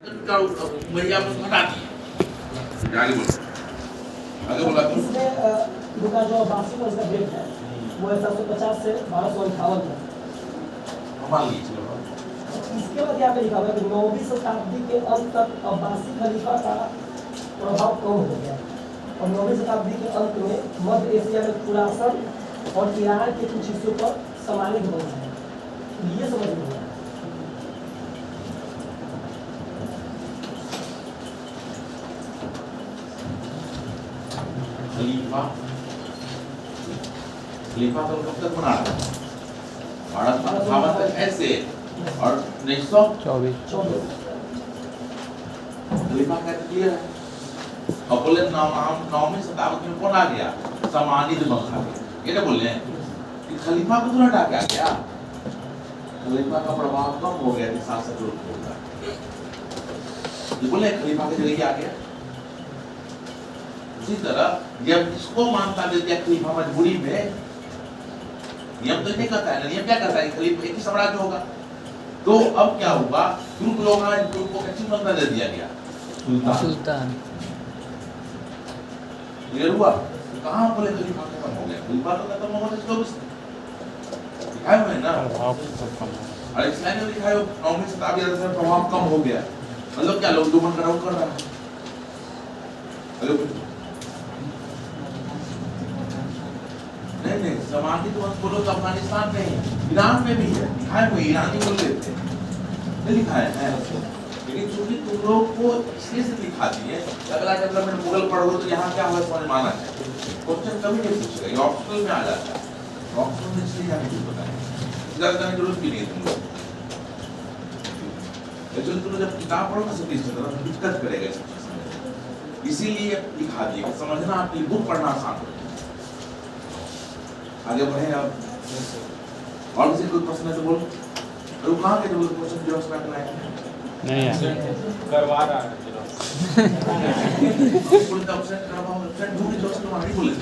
भैया मुझको हटा दिए। आगे बोलो, आगे बोला। इसमें इनका जो वार्षिक का रेट है वो है 750 से 1258 है। मान लीजिए इसके बाद यहाँ पे लिखा हुआ है कि 9वीं शताब्दी के अंत तक अब्बासी खलीफा का प्रभाव कम हो गया और 9वीं शताब्दी के अंत में मध्य एशिया में खुरासन और ईरान के कुछ हिस्सों पर समानित हो गया है। ये समझ में आया। खलीफा तो कब तक बना रहा है? 1258 तक ऐसे और 1924 खलीफा का क्लियर है। अब बोले 9वीं शताब्दी में कौन आ गया? समानित बंग आ गया। ये ना बोल रहे हैं कि खलीफा को तो हटा के आ गया, खलीफा का प्रभाव कम हो गया, शासक लोग होगा। ये बोले खलीफा की जगह आ गया। उसी तरह जब इसको मानता दे दिया खलीफा मजबूरी में, नियम तो नहीं कहता है, नियम क्या कहता है? खलीफा एक ही साम्राज्य होगा। तो अब क्या हुआ? तुर्क लोग आए, तुर्क को कैसे मानता दे दिया गया? सुल्तान। क्लियर हुआ? तो कहाँ बोले खलीफा खत्म हो गया? खलीफा तो खत्म हो गया 24 दिखाए हुए ना, और इस्लाम में दिखाए 9वीं शताब्दी से प्रभाव कम हो गया। मतलब क्या लोग दुमन कराऊ कर रहा है? नहीं, समानित वंश बोलो तो अफगानिस्तान में है, ईरान में भी है, दिखाए हुए ईरानी बोल लेते हैं, लिखाए है। लेकिन चूंकि तुम लोग को इसलिए से दिखा दिए, अगला डेवलपमेंट मुगल पढ़ो तो यहाँ क्या हुआ समझ माना है। क्वेश्चन कभी नहीं पूछेगा, ये ऑप्शनल में आ जाता है। ऑप्शनल में इसलिए यहाँ कुछ बताया, ज्यादा करने की जरूरत भी नहीं है तुम लोग। लेकिन तुम जब किताब पढ़ो ना सब दिक्कत करेगा इस चीज में, इसीलिए लिखा दिया। समझना आपके लिए बुक पढ़ना आसान हो। आगे बढ़े आप। और किसी कोई प्रश्न है तो बोलो। और वो कहाँ के जो क्वेश्चन जेरोक्स में करना है? नहीं है, करवा रहा है जेरोक्स। बोलता ऑप्शन करवाओ, ऑप्शन ढूंढ के जेरोक्स करवा नहीं बोले।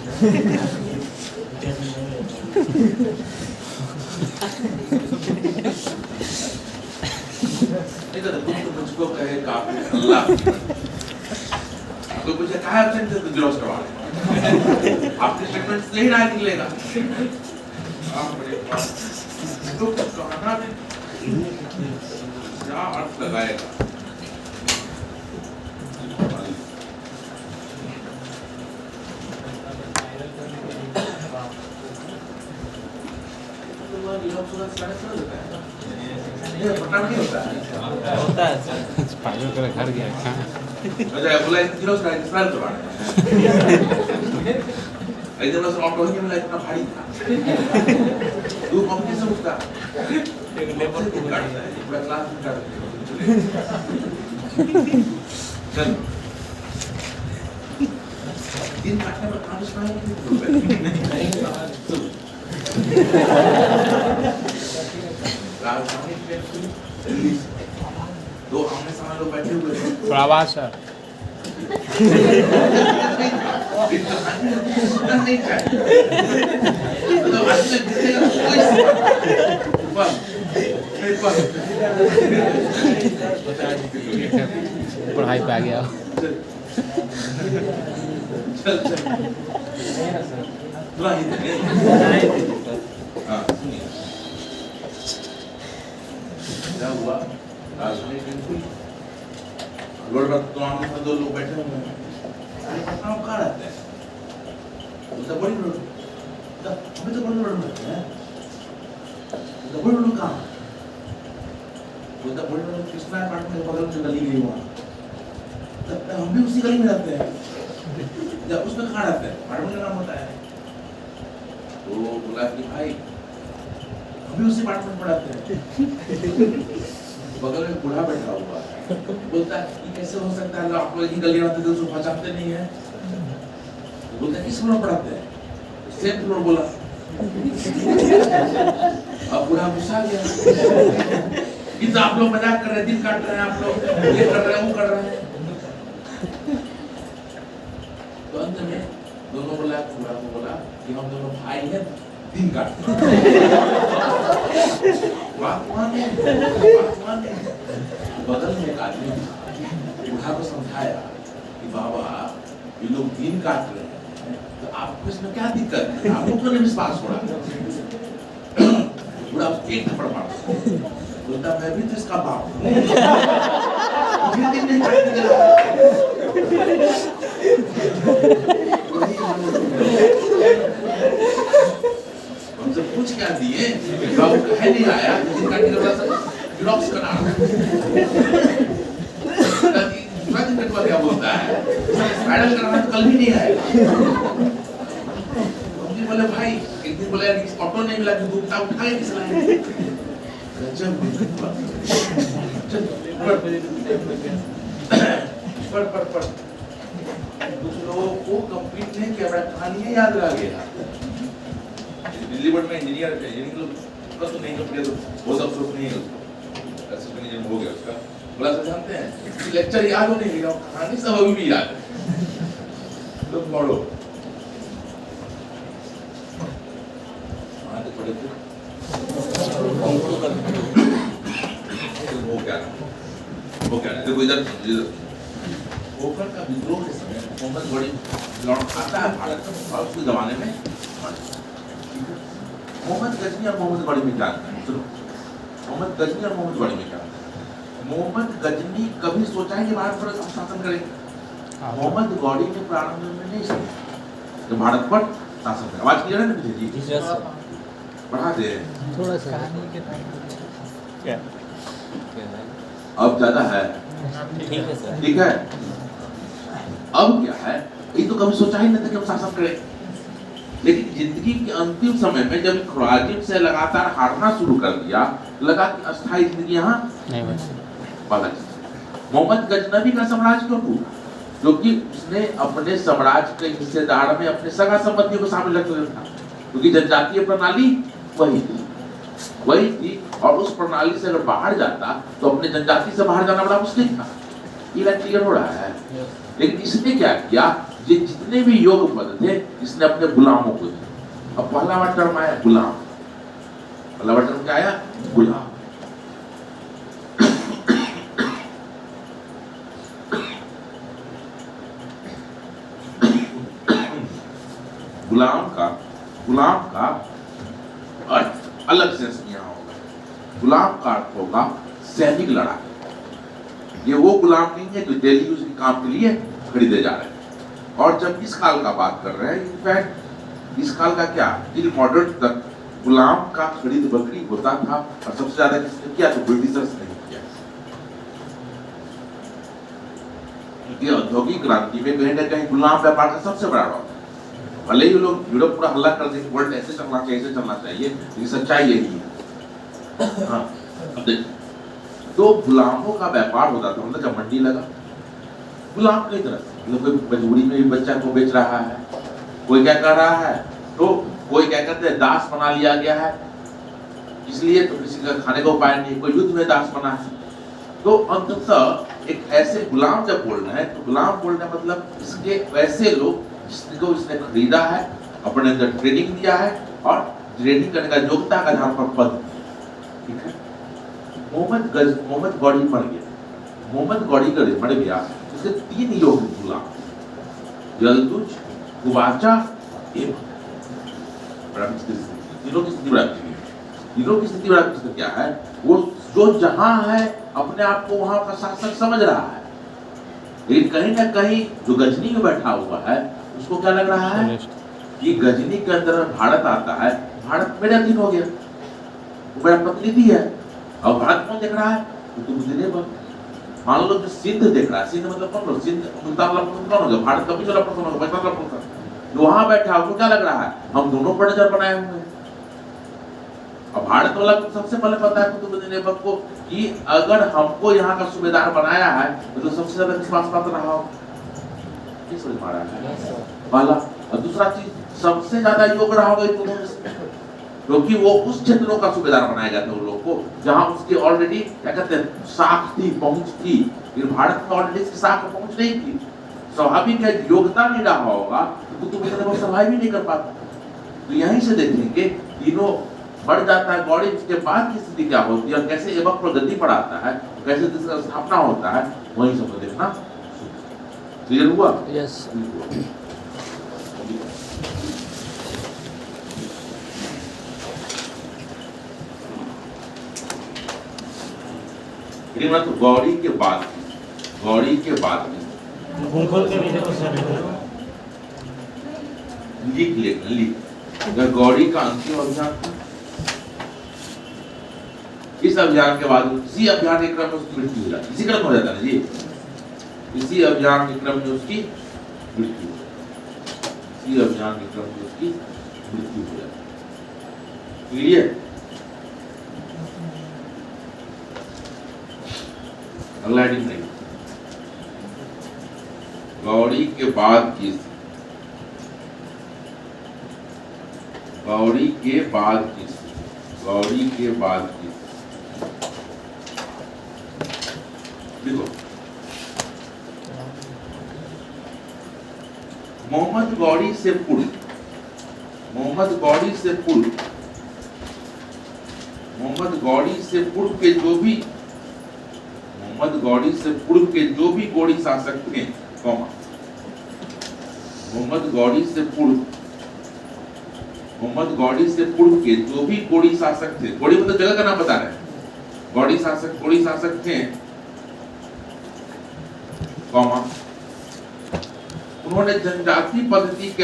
नहीं तो तुम मुझको कहे काफी अल्लाह तो मुझे कहा ऑप्शन से जेरोक्स करवा ले। आपके स्टेटमेंट से ही ना निकलेगा। आप बड़े तो कहना क्या अर्थ लगाएगा? होता है पागल कर घर गया अच्छा बोला किलो से इस्तेमाल करवाना ऐसे बस ऑटो ही में इतना भारी था तू कंपनी से उठता एक लेबर को काटता है पूरा क्लास में काट चल दिन काटने पर काम सुनाए नहीं राजधानी में दो आमने सामने लोग बैठे हुए हैं। प्रवास है नहीं चाहिए तो आज तक जितने पढ़ाई पे आ गया। चल हाँ सुनिए क्या हुआ? राजधानी बिल्कुल रोड पर तो आमने सामने दो लोग बैठे हुए हैं। कहाँ कहाँ रहते हैं? तो बड़ी रोड अभी तो बड़ी रोड में रहते हैं। तो बड़ी रोड कहाँ? तो बड़ी रोड कृष्णा अपार्टमेंट के बगल में गली गई वहाँ। हम भी उसी गली में रहते हैं। जब उसमें कहाँ रहते हैं? अपार्टमेंट का नाम होता है। तो बोला कि भाई हम भी उसी अपार्टमेंट में रहते हैं। बगल में बूढ़ा बैठा हुआ है, बोलता है कि कैसे हो सकता है? आप लोग ही गली रहते थे तो पहचानते नहीं है। तो बोलता है किस फ्लोर पर रहते हैं? सेम फ्लोर बोला। अब बूढ़ा गुस्सा गया कि तो आप लोग मजाक कर रहे हैं, दिन काट रहे हैं, आप लोग ये कर रहे हैं, वो कर रहे हैं। तो अंत में दोनों बोला, बूढ़ा को बोला कि हम दोनों भाई हैं, दिन काटते हैं। बात माने बगल में एक आदमी प्रधा को समझाया कि बाबा ये लोग दिन काट रहे हैं तो आपको इसमें क्या दिक्कत है, आपको क्यों नहीं विश्वास हो रहा? पूरा उसको एक थप्पड़ मार बोलता मैं भी तो इसका बाप हूं। मुझे दिन नहीं काटने दे रहा। हमसे पूछ क्या दिए, बाबू कहे नहीं आया दिन काटने के बाद ड्रॉप्स करा क्या बोलता है स्पाइरल कराना तो कल भी नहीं आएगा। बोले भाई एक दिन बोले ऑटो नहीं मिला तो दूध उठाए किस लाए पढ़ कुछ लोगों को कंप्लीट नहीं किया, बड़ा कहानी है याद रह गया। दिल्ली बोर्ड में इंजीनियर का तो नहीं कंप्लीट वो सब कुछ नहीं है उसको असिस्टेंट इंजीनियर हो गया उसका बोला सब जानते हैं लेक्चर याद हो नहीं गया, कहानी सब अभी भी याद है। तो पढ़ो वो क्या देखो इधर पोखर का विद्रोह के समय मोहम्मद घोड़ी लौट आता है भारत में और उसके जमाने में मोहम्मद गजनी और मोहम्मद घोड़ी में क्या अंतर है? सुनो, मोहम्मद गजनी और मोहम्मद घोड़ी में क्या अंतर है? मोहम्मद गजनी कभी सोचा है कि भारत पर शासन करेंगे? मोहम्मद घोड़ी ने प्रारंभ में नहीं सोचा कि भारत पर शासन करें। आवाज क्लियर है ना जी? बढ़ा दे थोड़ा सा क्या अब ज्यादा है, ठीक है सर। ठीक है। अब क्या है, ये तो कभी सोचा ही नहीं था कि हम शासन करें, लेकिन जिंदगी के अंतिम समय में जब खुराजिम से लगातार हारना शुरू कर दिया, लगा कि अस्थायी जिंदगी यहाँ नहीं बस मोहम्मद गजनबी का साम्राज्य क्यों टूटा? क्योंकि उसने अपने साम्राज्य के हिस्सेदार में अपने सगा संबंधियों को शामिल रख लिया था, क्योंकि जनजातीय प्रणाली वही थी और उस प्रणाली से अगर बाहर जाता तो अपने जनजाति से बाहर जाना बड़ा मुश्किल था। ये क्लियर हो रहा है? लेकिन इसने क्या किया, ये जितने भी योग पद थे इसने अपने गुलामों को दिया। अब पहला वाला टर्म आया गुलाम, पहला वाला टर्म क्या आया? गुलाम। गुलाम का अर्थ अलग सेंस में यहाँ होगा। गुलाम का अर्थ होगा सैनिक लड़ाई। ये वो गुलाम नहीं है जो डेली यूज के काम के लिए खरीदे जा रहे हैं। और जब इस काल का बात कर रहे हैं, इनफैक्ट इस काल का क्या, टिल मॉडर्न तक गुलाम का खरीद बिक्री होता था और सबसे ज्यादा किसने किया तो ब्रिटिशर्स ने किया। क्योंकि औद्योगिक क्रांति में कहीं ना कहीं गुलाम व्यापार का सबसे बड़ा रोल। भले ही लोग यूरोप पूरा हल्ला कर देंगे वर्ल्ड ऐसे चलना चाहिए, लेकिन सच्चाई यही है। हाँ, तो गुलामों का व्यापार होता था, मतलब जब मंडी लगा गुलाम कई तरह से, मतलब कोई मजबूरी में भी बच्चा को बेच रहा है, कोई क्या कर रहा है, तो कोई क्या करते हैं दास बना लिया गया है, इसलिए तो किसी का खाने का उपाय नहीं, कोई युद्ध में दास बना है। तो अंततः एक ऐसे गुलाम जब बोलना है तो गुलाम बोलना मतलब इसके वैसे लोग जिसको इसने खरीदा है, अपने अंदर ट्रेनिंग दिया है और ट्रेनिंग करने का योग्यता के आधार पर पद। ठीक है, मोहम्मद गौड़ी मर गया, मोहम्मद गौड़ी मर गया, उसके 3 योग गुलाम, जलदुज, कुबाचा एवं तीनों की स्थिति बड़ा क्या है, वो जो जहां है अपने आप को वहां का शासक समझ रहा है, लेकिन कहीं ना कहीं जो गजनी में बैठा हुआ है उसको क्या लग रहा है कि गजनी के अंदर भारत आता है, भारत मेरा अधीन हो गया, वो मेरा प्रतिनिधि है। और भारत कौन देख रहा है? मान लो जो सिंध देख रहा है, सिंध मतलब कौन लोग, सिंध कौन होगा, भारत का भी होगा, जो वहां बैठा है उसको क्या लग रहा है, हम दोनों पर नजर बनाए हुए हैं। और भारत वाला को सबसे पहले पता है कुतुबुद्दीन ऐबक को कि अगर हमको यहाँ का सूबेदार बनाया है तो सबसे ज्यादा विश्वास पात्र रहा हो, पहला। और दूसरा चीज सबसे ज्यादा योग रहा होगा क्योंकि वो उस क्षेत्रों का सूबेदार बनाया गया था उन लोग को जहां उसकी ऑलरेडी क्या कहते हैं साख थी, पहुंच थी। फिर भारत में ऑलरेडी इसकी साख पहुंच नहीं थी, स्वाभाविक है योग्यता नहीं रहा होगा तो कुतुबुद्दीन ऐबक सर्वाइव ही नहीं कर पाता। तो यहीं से देखेंगे तीनों बढ़ जाता है गौड़ी, उसके बाद की स्थिति क्या होती है और कैसे ऐबक पर गद्दी पर आता है, कैसे इसका स्थापना होता है, वहीं सबको देखना क्लियर हुआ? यस लेकिन मतलब गौरी के बाद खोल के भी देखो सर। लिख गौरी का अंतिम अभियान था। इस अभियान के बाद इसी अभियान के क्रम में उसकी मृत्यु हो जाती, इसी क्रम में हो जाता है जी, इसी अभियान के क्रम में उसकी मृत्यु हो जाती, इसी अभियान के क्रम में उसकी मृत्यु हो जाती। क्लियर? अगला हेडिंग नहीं, गौरी के बाद की गौरी के बाद की देखो, मोहम्मद गौरी से पूर्व के जो भी गौड़ी शासक थे, मोहम्मद गौरी से पूर्व के जो भी गौड़ी शासक थे, गौड़ी मतलब जगह का नाम बता रहे हैं, गौड़ी शासक थे, उन्होंने जनजाति पद्धति के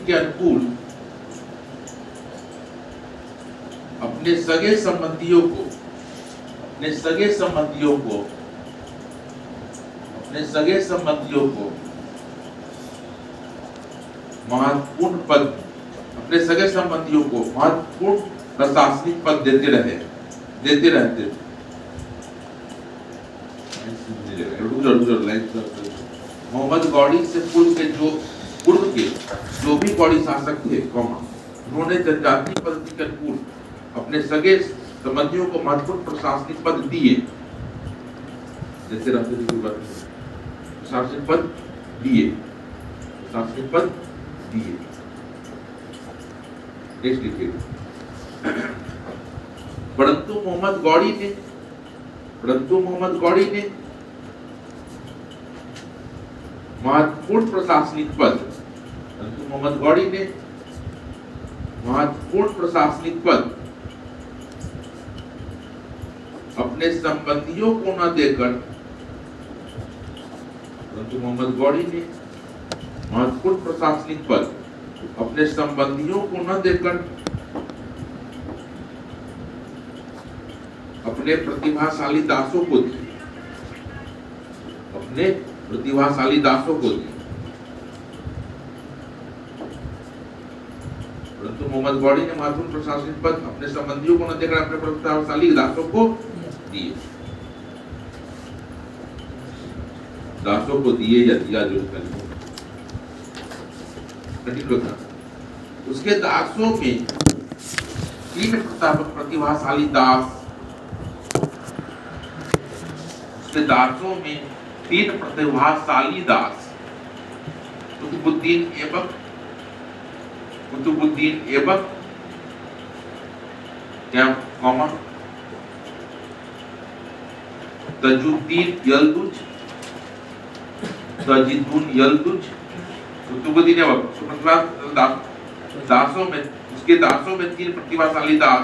अनुकूल अपने सगे संबंधियों को महत्वपूर्ण प्रशासनिक पद देते रहते। मोहम्मद गौरी से पूर्व के जो भी गौड़ी शासक थे, उन्होंने जनजाति पद्धति के अनुकूल अपने सगे संबंधियों को महत्वपूर्ण प्रशासनिक पद दिए, प्रशासनिक पद दिए। नेक्स्ट लिखिए, परंतु मोहम्मद गौरी ने महत्वपूर्ण प्रशासनिक पद अपने संबंधियों को न देकर अपने प्रतिभाशाली दासों को दिए। परंतु मोहम्मद गौरी ने महत्वपूर्ण प्रशासनिक पद अपने संबंधियों को न देकर अपने प्रतिभाशाली दासों को दिए या दिया, जो उसके दासों में 3 प्रतिभाशाली दास, कुतुबुद्दीन ऐबक तजुद्दीन यल्दुज, कुतुबुद्दीन ऐबक दासों में 3 प्रतिभाशाली दास,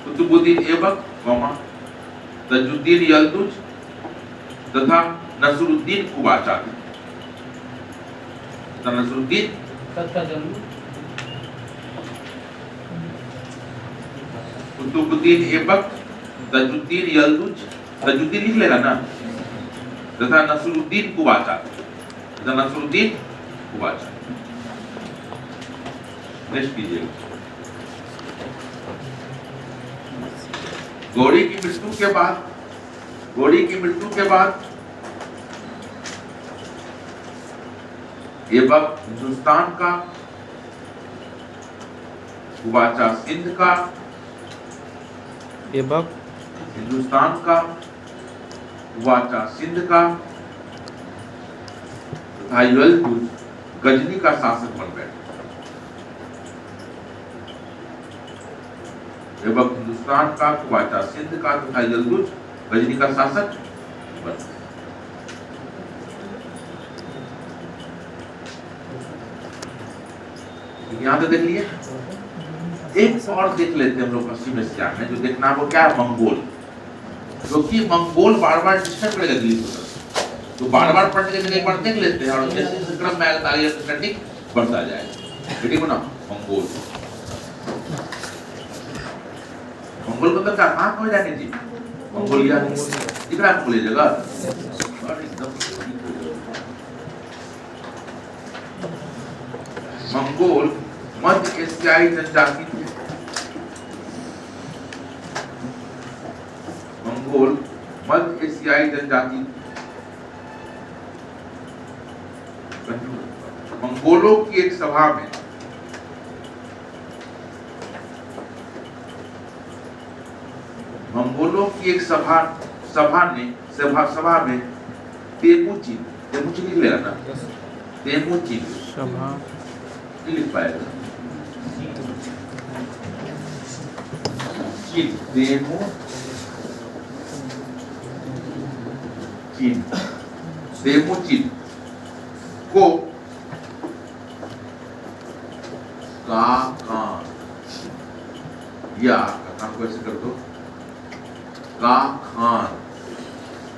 कुतुबुद्दीन ऐबक, तजुद्दीन यल्दुज तथा नसरुद्दीन कुबाचा। कुतुबुद्दीन ऐबक, तजुद्दीन यल्दुज, तजुद्दीन लिख लेगा ना, तथा नसरुद्दीन कुबाचा। नेक्स्ट कीजिए, गौरी की मृत्यु के बाद ऐबक हिंदुस्तान का, कुबाचा सिंध का, तथा यल्दुज गजनी का शासक बन गए। ऐबक हिंदुस्तान का, कुबाचा सिंध का तथा यल्दुज गजनी का शासक बन। यहाँ तो देख लिए। एक और देख लेते हैं हम लोग पश्चिम एशिया में, जो देखना है वो क्या है, मंगोल। क्योंकि मंगोल बार बार डिस्टर्ब करेगा दिल्ली को, तो बार बार पढ़ने के एक बार देख लेते हैं, और जैसे जैसे क्रम में आगे अंडरस्टैंडिंग बढ़ता जाएगा। ठीक है ना। मंगोल, मंगोल मतलब क्या, कहाँ कहाँ जाने जी, मंगोलिया दिख रहा है आपको ये जगह, एकदम मंगोल मध्य एशियाई जनजाति थे। मंगोल मध्य एशियाई जनजाति। मंगोलों की एक सभा में सभा में तेमुचिन लिख लेगा ना, तेमुचिन सभा नहीं लिख पाएगा, तेमुचिन को काकान, या काकान को ऐसे कर दो, काखान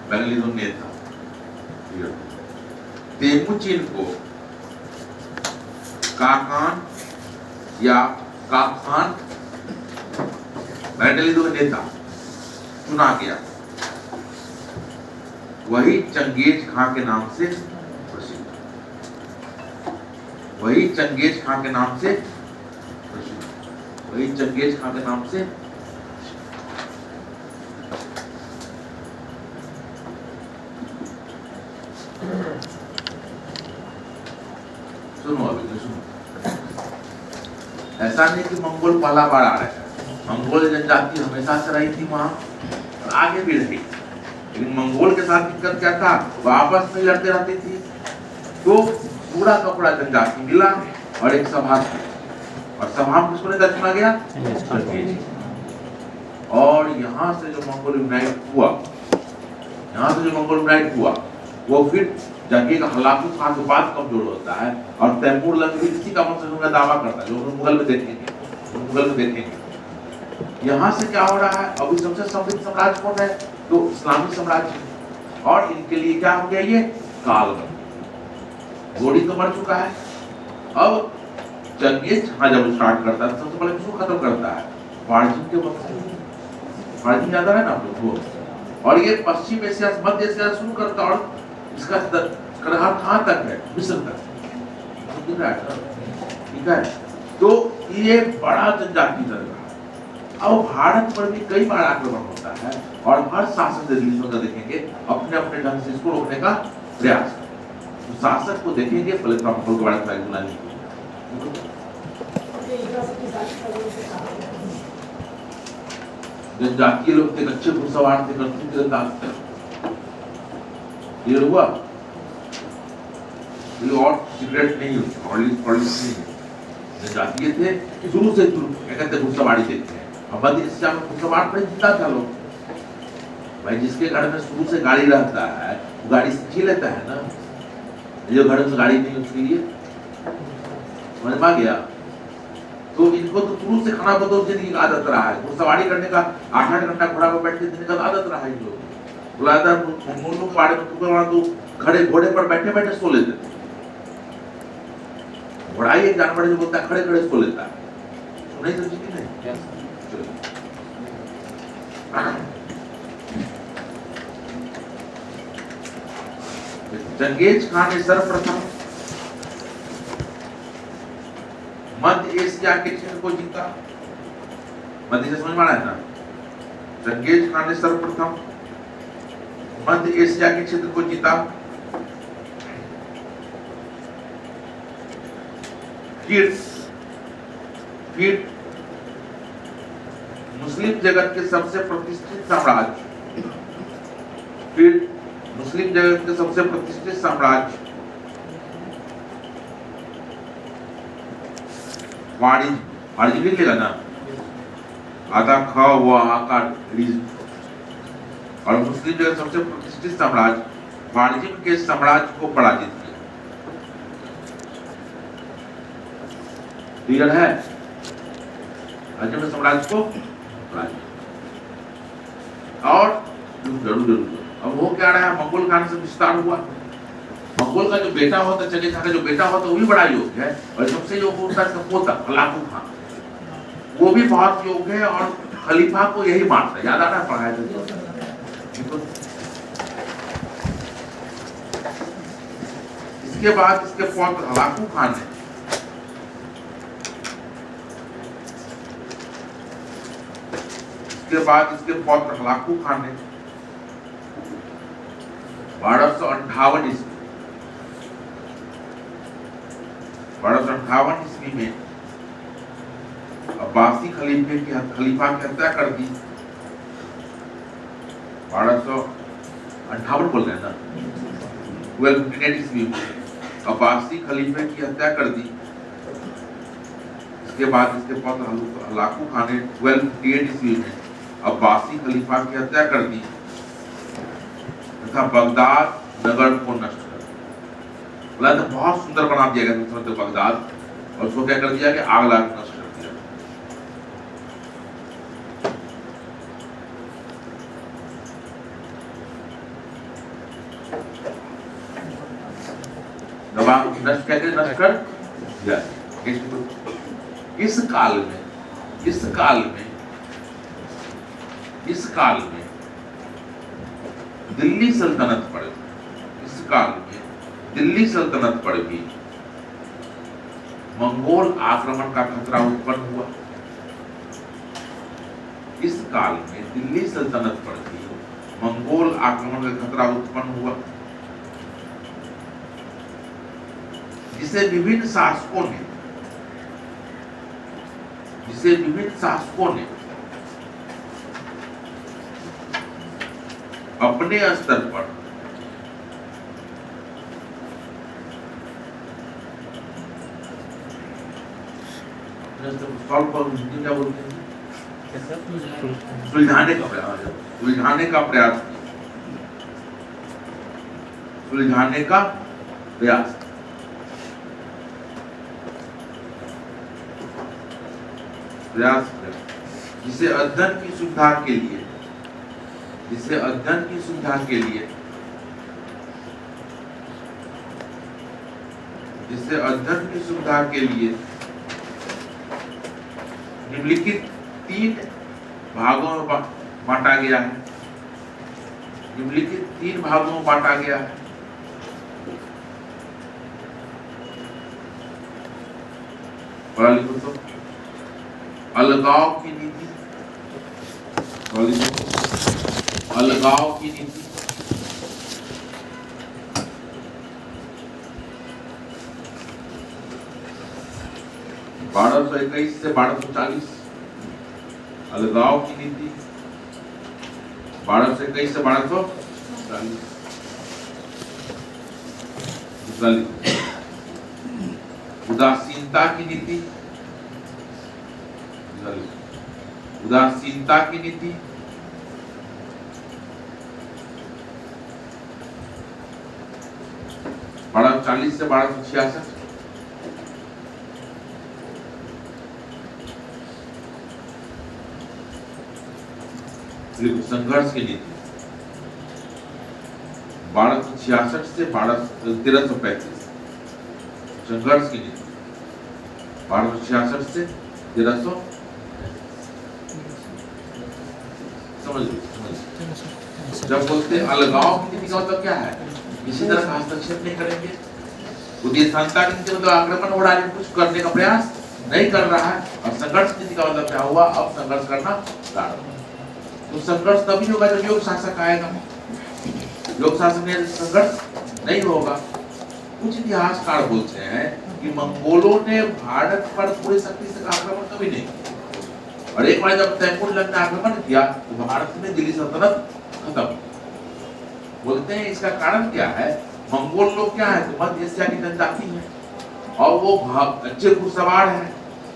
बंगाली दो नेता, तेमुचिन को काकान या काखान बंगाली दो नेता चुना गया। वही चंगेज खां के नाम से प्रसिद्ध, वही चंगेज खां के नाम से प्रसिद्ध, वही चंगेज खां के नाम से। सुनो अभी तो सुनो, ऐसा नहीं कि मंगोल पहला बार आ रहा है, मंगोल जनजाति हमेशा से रही थी वहां और आगे भी रही, लेकिन मंगोल के साथ दिक्कत क्या था, वो आपस में लड़ते रहती थी, तो पूरा कपड़ा जनजाति मिला और एक सभा थी, और सभा में किसको नेता चुना गया, और यहाँ से जो मंगोल यूनाइट हुआ, वो फिर जंगे का हलाकू खान के बाद कमजोर होता है, और तैमूर लंग भी इसी का वंशज का दावा करता है, जो मुगल में देखेंगे। यहाँ से क्या हो रहा है, अभी सबसे समृद्ध साम्राज्य कौन है, तो इस्लामी साम्राज्य, और इनके लिए क्या हो गया, ये काल गोड़ी तो मर चुका है। अब चंगेज खान जब स्टार्ट करता है, सबसे पहले किसको खत्म करता है, फारजिन के वंश, फारजिन याद है ना आप लोग को, और ये पश्चिम एशिया मध्य एशिया शुरू करता है, और इसका करहार कहाँ तक है, मिस्र तक, ठीक है। तो ये बड़ा जनजाति दल, अब भारत पर भी कई बार आक्रमण होता है, और हर शासक का देखेंगे अपने अपने ढंग से इसको रोकने का प्रयास, तो शासक को देखेंगे पहले तो आपको जनजातीय लोग थे, अच्छे घुड़सवार थे, ये हुआ, ये और सिगरेट नहीं होती, जनजातीय थे शुरू से, कहते घुड़सवारी देखते हैं, अब मध्य में घुड़सवार पर जिंदा था लोग, भाई जिसके घर में शुरू से गाड़ी रहता है वो गाड़ी सीख लेता है ना, जो घर में गाड़ी नहीं उसके लिए समझ में आ गया। तो इनको तो शुरू से खाना बदौर देने की आदत रहा है, घुड़सवारी करने का 8-8 घंटा घोड़ा पर बैठ के देने का आदत रहा है इन लोग। बुलाता पाड़े में तो खड़े घोड़े पर बैठे बैठे सो लेते थे, घोड़ा ही एक जानवर जो बोलता है खड़े खड़े सो लेता है, नहीं समझी कि नहीं। चंगेज खान ने सर्वप्रथम मध्य एशिया के क्षेत्र को जीता, मध्य एशिया समझ में आ रहा है ना। चंगेज खान ने सर्वप्रथम मध्य एशिया के क्षेत्र को जीता, फिर मुस्लिम जगत के सबसे प्रतिष्ठित साम्राज्य वाणिज्य लिख लेगा ना, आता खा हुआ आकार और मुस्लिम जो सबसे प्रतिष्ठित साम्राज्य ख्वारिज्म के साम्राज्य को पराजित किया। क्लियर है? ख्वारिज्म साम्राज्य को पराजित और जरूर अब वो क्या रहा है, मंगोल खान से विस्तार हुआ। मंगोल का जो बेटा होता, चंगेज खान का जो बेटा होता वो भी बड़ा योग्य है, और सबसे योग्य होता है इसका पोता हलाकू खान, वो भी बहुत योग्य है और खलीफा को यही मानता है। याद आ रहा है पढ़ाया था? इसके बाद इसके पौत्र हलाकू खान ने इसके पौत्र हलाकू खान ने 1258 ईस्वी में अब्बासी खलीफा की हत्या कर दी। 1258 बोल रहे हैं ना, 1258 ईस्वी में अब्बासी खलीफे की हत्या कर दी। इसके बाद इसके पौत्र हलाकू खान ने 1258 ईस्वी में अब्बासी खलीफा की हत्या कर दी तथा बगदाद नगर को नष्ट कर दिया। बोला तो बहुत सुंदर बना दिया गया तो बगदाद, और उसको क्या कर दिया कि आग लगा के नष्ट कर दिया। नष्ट कर दिया। इस काल में दिल्ली सल्तनत पर भी मंगोल आक्रमण का खतरा उत्पन्न हुआ। इस काल में दिल्ली सल्तनत पर भी मंगोल आक्रमण का खतरा उत्पन्न हुआ, जिसे विभिन्न शासकों ने अपने स्तर पर सुलझाने का प्रयास जिसे अध्ययन की सुविधा के लिए निम्नलिखित 3 भागों में बांटा गया है। पढ़ा लिखो तो अलगाव की नीति, अलगाव की नीति, बारह सौ 21 से 1240, अलगाव की नीति 1221 से 1240, उदासीनता की नीति, 1240 से 1266, संघर्ष की नीति 1266 से 1335, संघर्ष की नीति 1266 से 1300, समझ। जब बोलते हैं अलगाव की नीति का मतलब क्या है? किसी तरह का हस्तक्षेप नहीं करेंगे। उद्देश्यता की नीति मतलब आक्रमण हो रहा है, कुछ करने का प्रयास नहीं कर रहा है। और संघर्ष नीति का मतलब क्या हुआ? अब संघर्ष करना प्रारंभ। तो संघर्ष तभी होगा जब योग शासक आएगा। योग शासक में संघर्ष नहीं होगा। कुछ इतिहासकार बोलते हैं कि मंगोलों ने भारत पर पूरी शक्ति से आक्रमण कभी नहीं किया, और एक बार जब तैमूर ने आक्रमण किया तो भारत में दिल्ली सल्तनत खत्म। बोलते हैं इसका कारण क्या है? मंगोल लोग क्या है? तो मध्य एशिया की जनजाति है और वो अच्छे घुड़सवार है।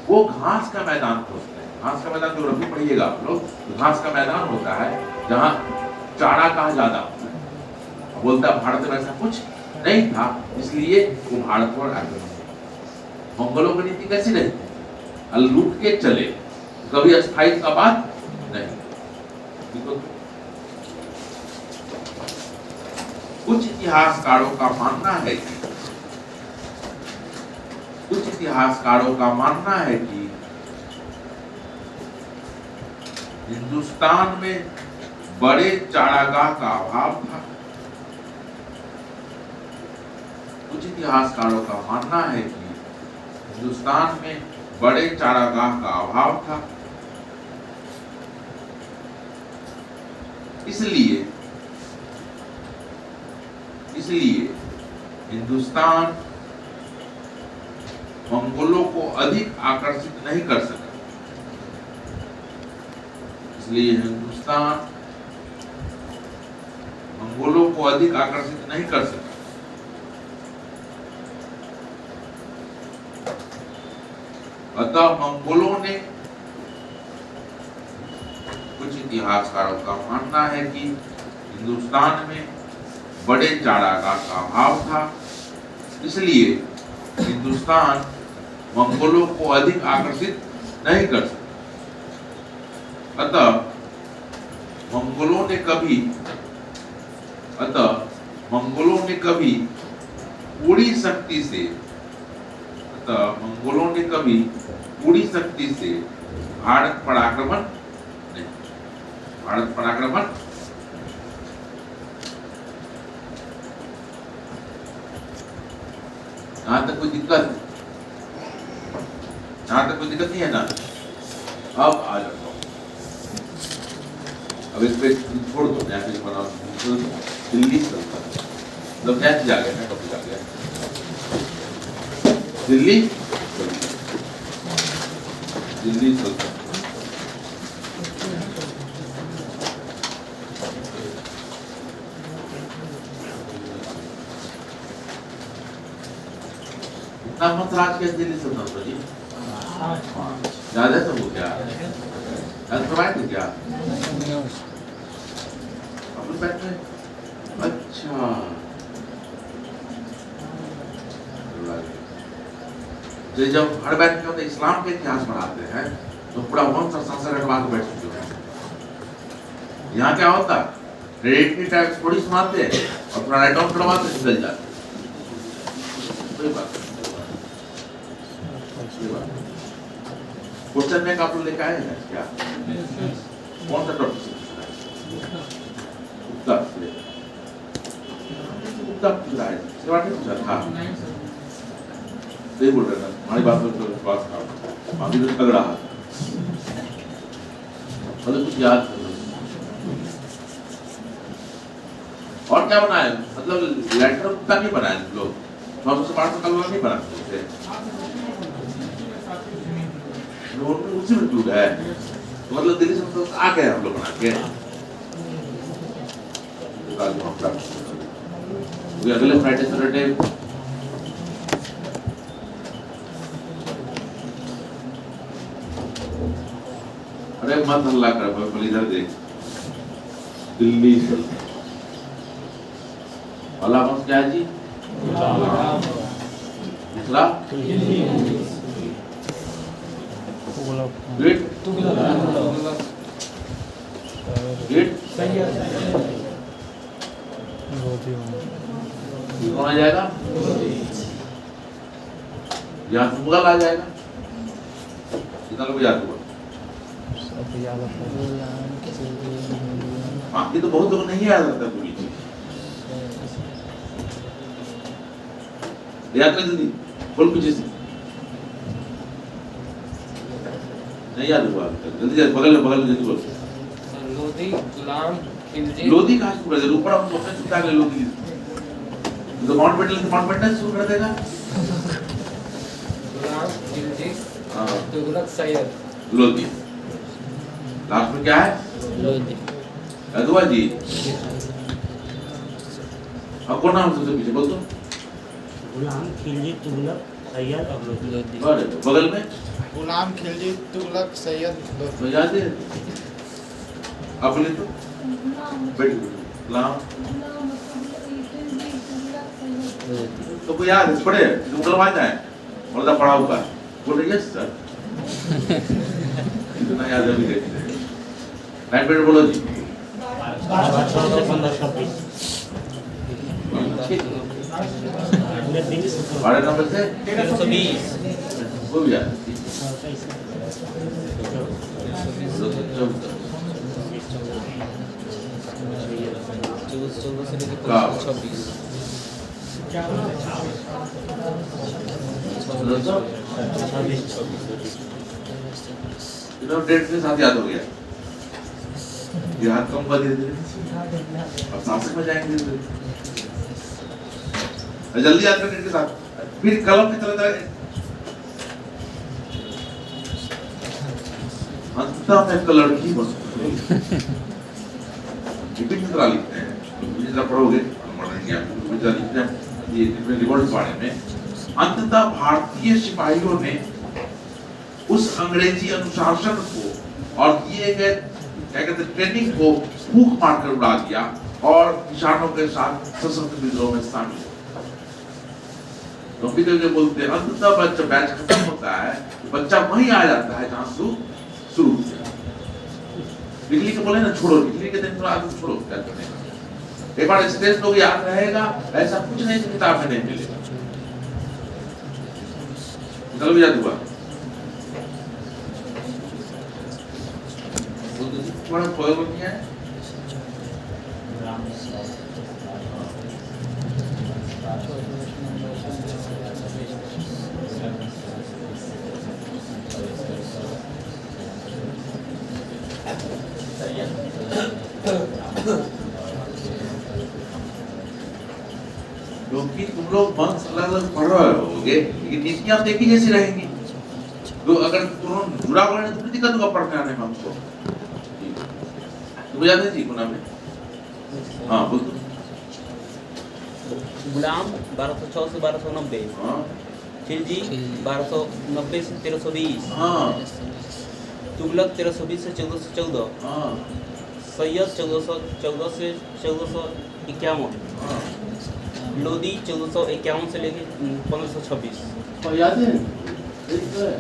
वो घास का मैदान खोजते हैं। घास का मैदान जो रबी पढ़िएगा आप लोग, तो घास का मैदान होता है जहाँ चारा कहा ज्यादा होता है। बोलता भारत में ऐसा कुछ नहीं था, इसलिए वो भारत पर आगे। मंगोलों की नीति कैसी रहती? लूट के चले, कभी अस्थायी का बात नहीं। कुछ इतिहासकारों का मानना है कि हिंदुस्तान में बड़े चारागाह का अभाव था। कुछ इतिहासकारों का मानना है कि हिंदुस्तान में बड़े चारागाह का अभाव था, इसलिए हिंदुस्तान मंगोलों को अधिक आकर्षित नहीं कर सका। इसलिए हिंदुस्तान मंगोलों को अधिक आकर्षित नहीं कर सका। अतः मंगोलों ने, कुछ इतिहासकारों का मानना है कि हिंदुस्तान में बड़े चारागाह का अभाव था, इसलिए हिंदुस्तान मंगोलों को अधिक आकर्षित नहीं कर सका। अतः मंगोलों ने कभी पूरी शक्ति से भारत पर आक्रमण यहाँ तक कोई दिक्कत नहीं है ना? अब आ जाता हूँ, अब इस पे छोड़ दो, नया पेज बनाओ। दिल्ली चलता है, मतलब नया चीज आ गया, नया टॉपिक आ गया। दिल्ली चलता है। राज के दिल्ली सल्तनत जी ज्यादा सब हो गया, क्या अपने बैठ में? अच्छा, तो जब हर बैठ में इस्लाम के इतिहास पढ़ाते हैं तो पूरा वंश और संसार हटवा के बैठ चुके हैं। यहाँ क्या होता है, हेरिडिटी टैक्स थोड़ी सुनाते हैं और थोड़ा राइट डाउन करवाते निकल जाते। कोई बात क्वेश्चन में आप लोग लेकर आए हैं क्या? कौन सा टॉपिक से पूछ रहा है? इसके बाद नहीं पूछा था, सही बोल रहे हैं हमारी बात में, तो विश्वास था अभी तो लग रहा था, मतलब कुछ याद कर। और क्या बनाए, मतलब लेटर कुत्ता नहीं बनाए लोग, 900 कलर नहीं बनाते उसी में टूट है, तो मतलब दिल्ली से तो आ गए हम लोग बना के। अगले फ्राइडे सैटरडे अरे मत हल्ला कर, बोल इधर देख, दिल्ली वाला बस क्या है जी? दूसरा कौन आ जाएगा? यहाँ से मुगल आ जाएगा। कितना लोग याद हुआ? ये तो बहुत लोग नहीं याद रहता पूरी चीज। याद कर जल्दी, बोल पीछे से। नहीं याद हुआ जल्दी, बगल में जल्दी बोल। लोधी, गुलाम, खिलजी। लोधी कहाँ शुरू कर दे? ऊपर हम अपने सुता के लोधी। तो माउंटबेटन शुरू कर देगा। गुलाम, खिलजी, हाँ। तुगलक, सैयद। लोधी। लास्ट में क्या है? लोधी। अदुआ जी। अब कौन नाम सबसे पीछे बोल दो? गुलाम, खिलजी, तुगलक, सैयद और लोधी। और बगल में? गुलाम, खिलजी, तुगलक, सैयद, लोधी। याद है? अब बोले तो बैठ गुलाम तो कोई याद है पढ़े मुसलमान है बोलता पढ़ा हुआ बोले यस सर इतना याद है मुझे लाइन पे बोलो जी 12 बारह नंबर से 320 वो भी याद चौदह से लेकर का 26 इन्होंने डेट के साथ याद हो गया ये हाथ कम कर धीरे धीरे अब सांस में जाएंगे धीरे धीरे जल्दी याद कर डेट के साथ फिर कलम की तरह तरह अंततः मैं एक लड़की बन रिपीट की तरह लिखते हैं जिस तरह पढ़ोगे मॉडर्न इंडिया में लिखते हैं ये रिवॉल्ट के बारे में अंततः भारतीय सिपाहियों ने उस अंग्रेजी अनुशासन को और दिए गए क्या कहते हैं ट्रेनिंग को फूंक मारकर उड़ा दिया और किसानों के साथ सशस्त्र विद्रोह में शामिल हो तो बोलते हैं अंततः बच्चा बैच खत्म होता है बच्चा वहीं आ जाता है जहां शुरू बिजली को बोले ना छोड़ो बिजली के दिन थोड़ा आदमी छोड़ो क्या करने का एक बार स्टेज लोग याद रहेगा ऐसा कुछ नहीं जो किताब में नहीं मिलेगा चलो भी याद हुआ थोड़ा खोल है क्योंकि तुम लोग वंश अलग अलग पढ़ रहे होगे लेकिन नीतियां देखी जैसी रहेंगी तो अगर तुम जुड़ा हुआ है तो फिर दिक्कत होगा पढ़ने आने में हमको तुम याद है जी गुना में हाँ बोल गुलाम 1206 से 1290 हाँ खिलजी 1290 से 1320 हाँ तुगलक 1320 से 1414 हाँ सैयद 1414 से 1451 हाँ लोदी 1451 से लेकर 1526 और याद है एक तो है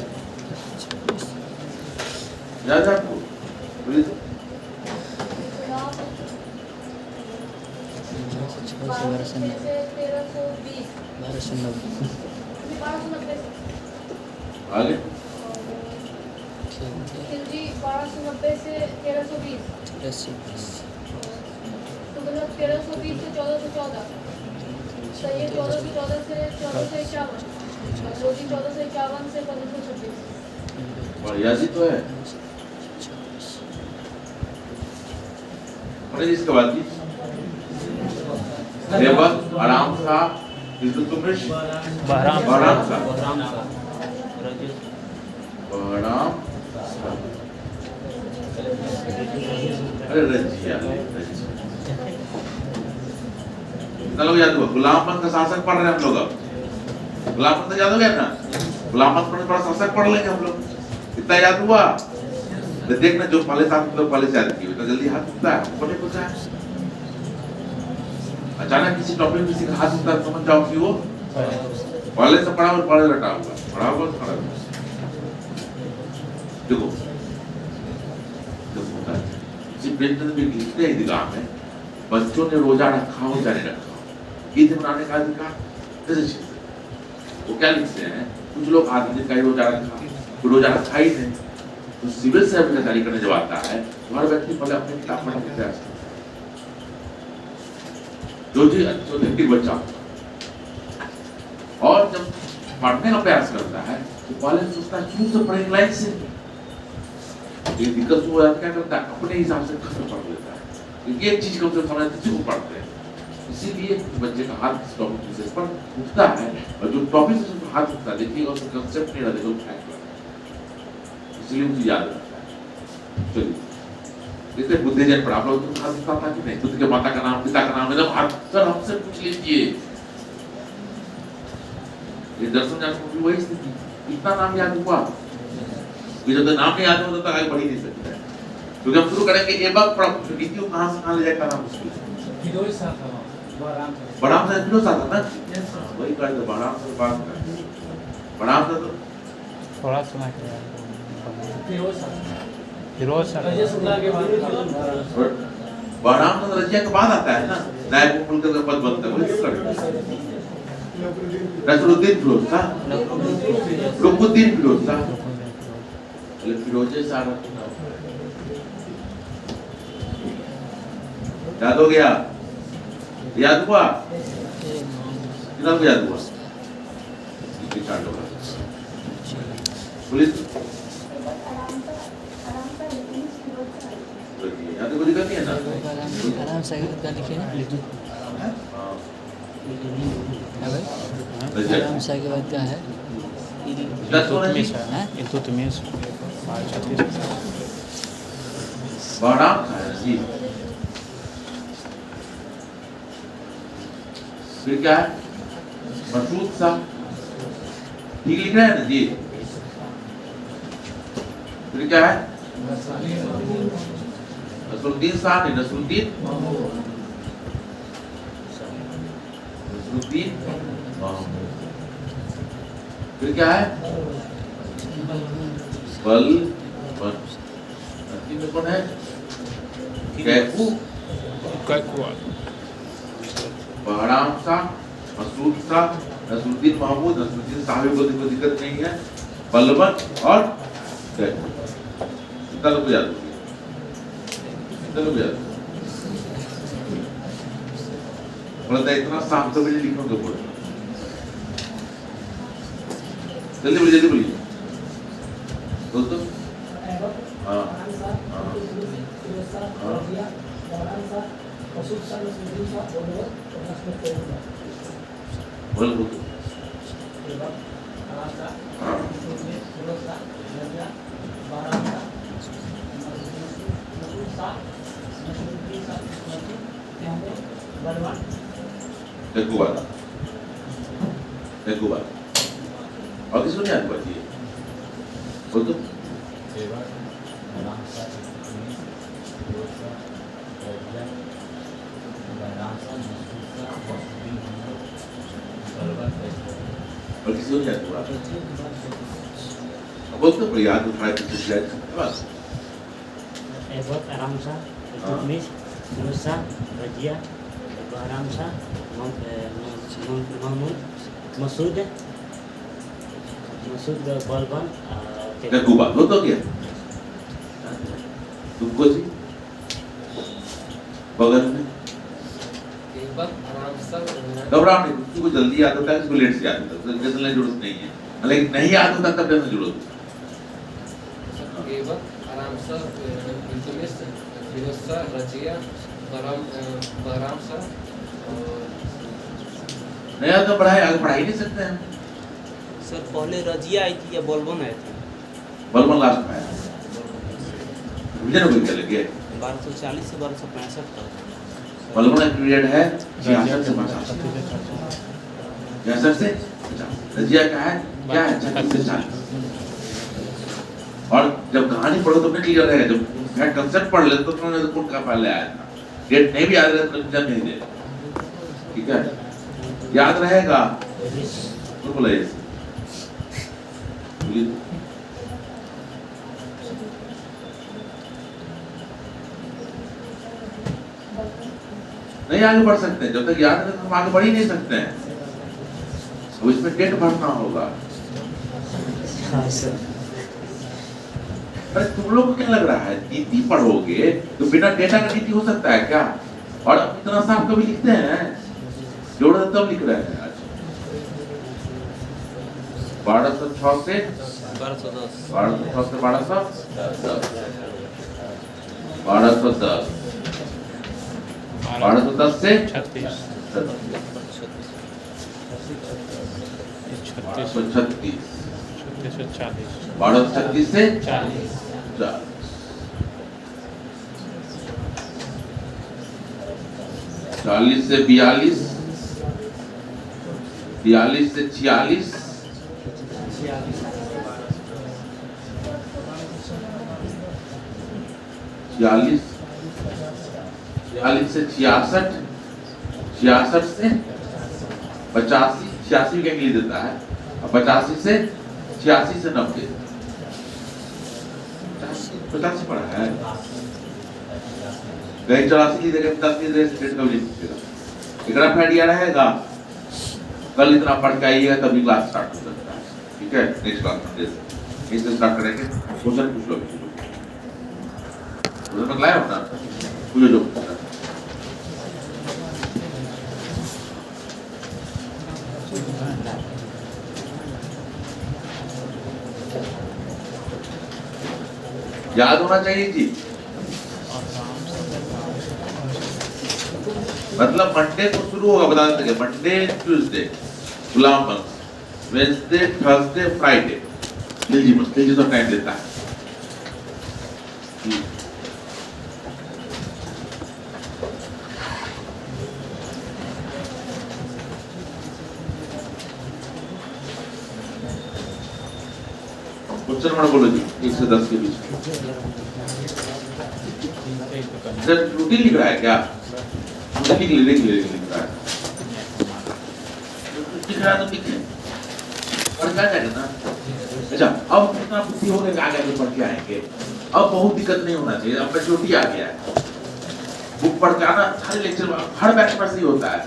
याद है आपको बोलिए तो 1290 आगे खिलजी 1290 से 1320 तुगलक 1320 से 1414 सैयद 1414 से 1451 लोदी 1451 से 1526 और याद ही तो है और इसके बाद की देवक आराम था इल्तुतमिश बहराम बहराम था बहराम शाह बहराम अरे रजिया चलो याद हुआ गुलामपंथ का शासक पढ़ रहे हैं हम लोग अब गुलामपंथ याद हो गया ना गुलामपंथ पढ़ने थोड़ा शासक पढ़ लेंगे हम लोग इतना याद हुआ तो देखना जो पहले साथ लोग पहले से याद किए जल्दी हाथ उठता है पढ़ने को है अचानक किसी टॉपिक में किसी का हाथ उठता है समझ जाओ कि वो पहले से पढ़ा और पढ़े रटा हुआ पढ़ा हुआ देखो इसी प्रेमचंद में लिखते हैं दिगाह में बच्चों ने रोजा रखा हो जाने रखा ईद मनाने का अधिकार कैसे चीज वो क्या लिखते हैं कुछ लोग आधे दिन का ही रोजा रखा कोई रोजा रखा ही नहीं तो सिविल सर्विस का जारी करने जब आता है तो हर व्यक्ति पहले अपने किताब पढ़ने के प्रयास करता है जो जी एक्टिव बच्चा और जब पढ़ने का प्रयास करता है तो पहले सोचता है शुरू से पढ़ेंगे लाइन से ये दिक्कत हो जाता है क्या करता है अपने हिसाब से खत्म पढ़ लेता है क्योंकि एक चीज को समझ किसी को पढ़ते हैं इसीलिए बच्चे का हाथ इस टॉपिक से पर उठता है और जो टॉपिक से हाथ उठता है देखिएगा उसका कंसेप्ट नहीं रहता है इसलिए मुझे याद रहता है चलिए जैसे बुद्ध जैन पर आप लोग तो हाथ उठता था कि नहीं बुद्ध के माता का नाम पिता का नाम है जब हाथ सर हमसे पूछ लीजिए ये दर्शन जाने की वही स्थिति इतना नाम याद हुआ कि जब तक नाम नहीं याद होता तक आगे बढ़ ही नहीं सकता क्योंकि हम शुरू करेंगे एबक नीति को कहां से कहां ले जाएगा ना मुश्किल है। फिरोज सा था बड़ा से फिरोज सा था ना, वही कर दो बड़ा से बात कर, बड़ा से तो थोड़ा सुना के फिरोज सा फिरोज सा रजिया सुल्ला के बाद बड़ा से रजिया के बाद आता है ना, नायब मुल्क का पद बनता है, वही कर नसरुद्दीन फिरोज था, रुकुद्दीन फिरोज था, फिरोजे सारा याद हो गया, याद हुआ कितना को याद हुआ इसके चार्ट होगा पुलिस याद को दिक्कत नहीं है ना, आराम से लिखे आराम से के बाद क्या है इल्तुतमिश बड़ा जी, फिर क्या है मसूद सा, ठीक लिख रहे हैं ना जी, फिर क्या है नसरुद्दीन शाह ने नसरुद्दीन फिर क्या है बल कौन है बहराम शाह, मसूद शाह, नसरुद्दीन महमूद, नसरुद्दीन साहब को कोई दिक्कत नहीं है, बलबन और कितना लोग याद हो गया, कितना लोग याद बोलता है इतना साफ तो मुझे लिखोगे बोलो जल्दी बोलिए दोस्तों। हाँ बोल बोल देखो बात और किसको नहीं याद पड़ती है बोल तो और किसी को याद हुआ बोल तो पर याद उठाए किसी याद बस एबक आराम सा इल्तुतमिश फिरोज सा रजिया आराम सा महमूद मसूद बलबन देखो बात हो तो क्या तुमको जी बगल में घबराओ नहीं, किसी को जल्दी याद होता है, किसी को लेट से याद होता है, जैसे लेने जरूरत नहीं है, लेकिन नहीं याद होता तब जैसे जरूरत नहीं याद तो पढ़ाई आगे पढ़ा ही नहीं सकते हैं। सर पहले रजिया आई थी या बलबन आए थे? बलबन लास्ट में आया, विजय को क्या लगे 1240 से 1265 तक बलबन का पीरियड है 66 से 50, 66 से 50, रजिया का है क्या है 36 से 40। और जब कहानी पढ़ो तो क्लियर रहेगा, जब मैं कांसेप्ट पढ़ ले तो तुमने तो कौन का पहले आया था, डेट नहीं भी याद रहे तो एग्जाम नहीं दे, ठीक है याद रहेगा तो बोलिए नहीं आगे बढ़ सकते हैं, जब तक याद नहीं तो हम आगे बढ़ ही नहीं सकते हैं, तो इसमें डेट भरना होगा। अरे तुम लोग को क्या लग रहा है नीति पढ़ोगे तो बिना डेटा का नीति हो सकता है क्या? और इतना साफ कभी लिखते हैं, जोड़ तब लिख रहे हैं। आज 1206 से 1210 1206 से 1210 1210 1210 से 36 1236 36 1236 से 40 40 से 42 42 से 46 46 46 से 66, 66 से 85, 86 के लिए देता है, और 85 से 86 से 90, 85 पड़ा है, कहीं 84 की जगह 85 की जगह स्टेट का भी पूछेगा। इतना आइडिया रहेगा, कल इतना पढ़ के आइएगा तभी क्लास स्टार्ट हो सकता है। ठीक है, नेक्स्ट क्लास में इससे स्टार्ट करेंगे। क्वेश्चन पूछ लो, क्वेश्चन लाया अपना पूछो जो पूछना। याद होना चाहिए जी, मतलब मंडे को शुरू होगा, बता देंगे मंडे ट्यूसडे गुलाम वंश, वेडनेसडे थर्सडे फ्राइडे खिलजी वंश, खिलजी तो टाइम देता है। क्वेश्चन नंबर बोलो जी, 1 से 10 के बीच। सर रूटीन लिख रहा है क्या? लिख रहा है तो लिखे, पढ़ जाएगा ना। अच्छा, अब कितना बुद्धि हो गया, आगे पढ़ के आएंगे, अब बहुत दिक्कत नहीं होना चाहिए। अब मेच्योरिटी आ गया है, बुक पढ़ के आना, सारे लेक्चर हर बैच पर से होता है।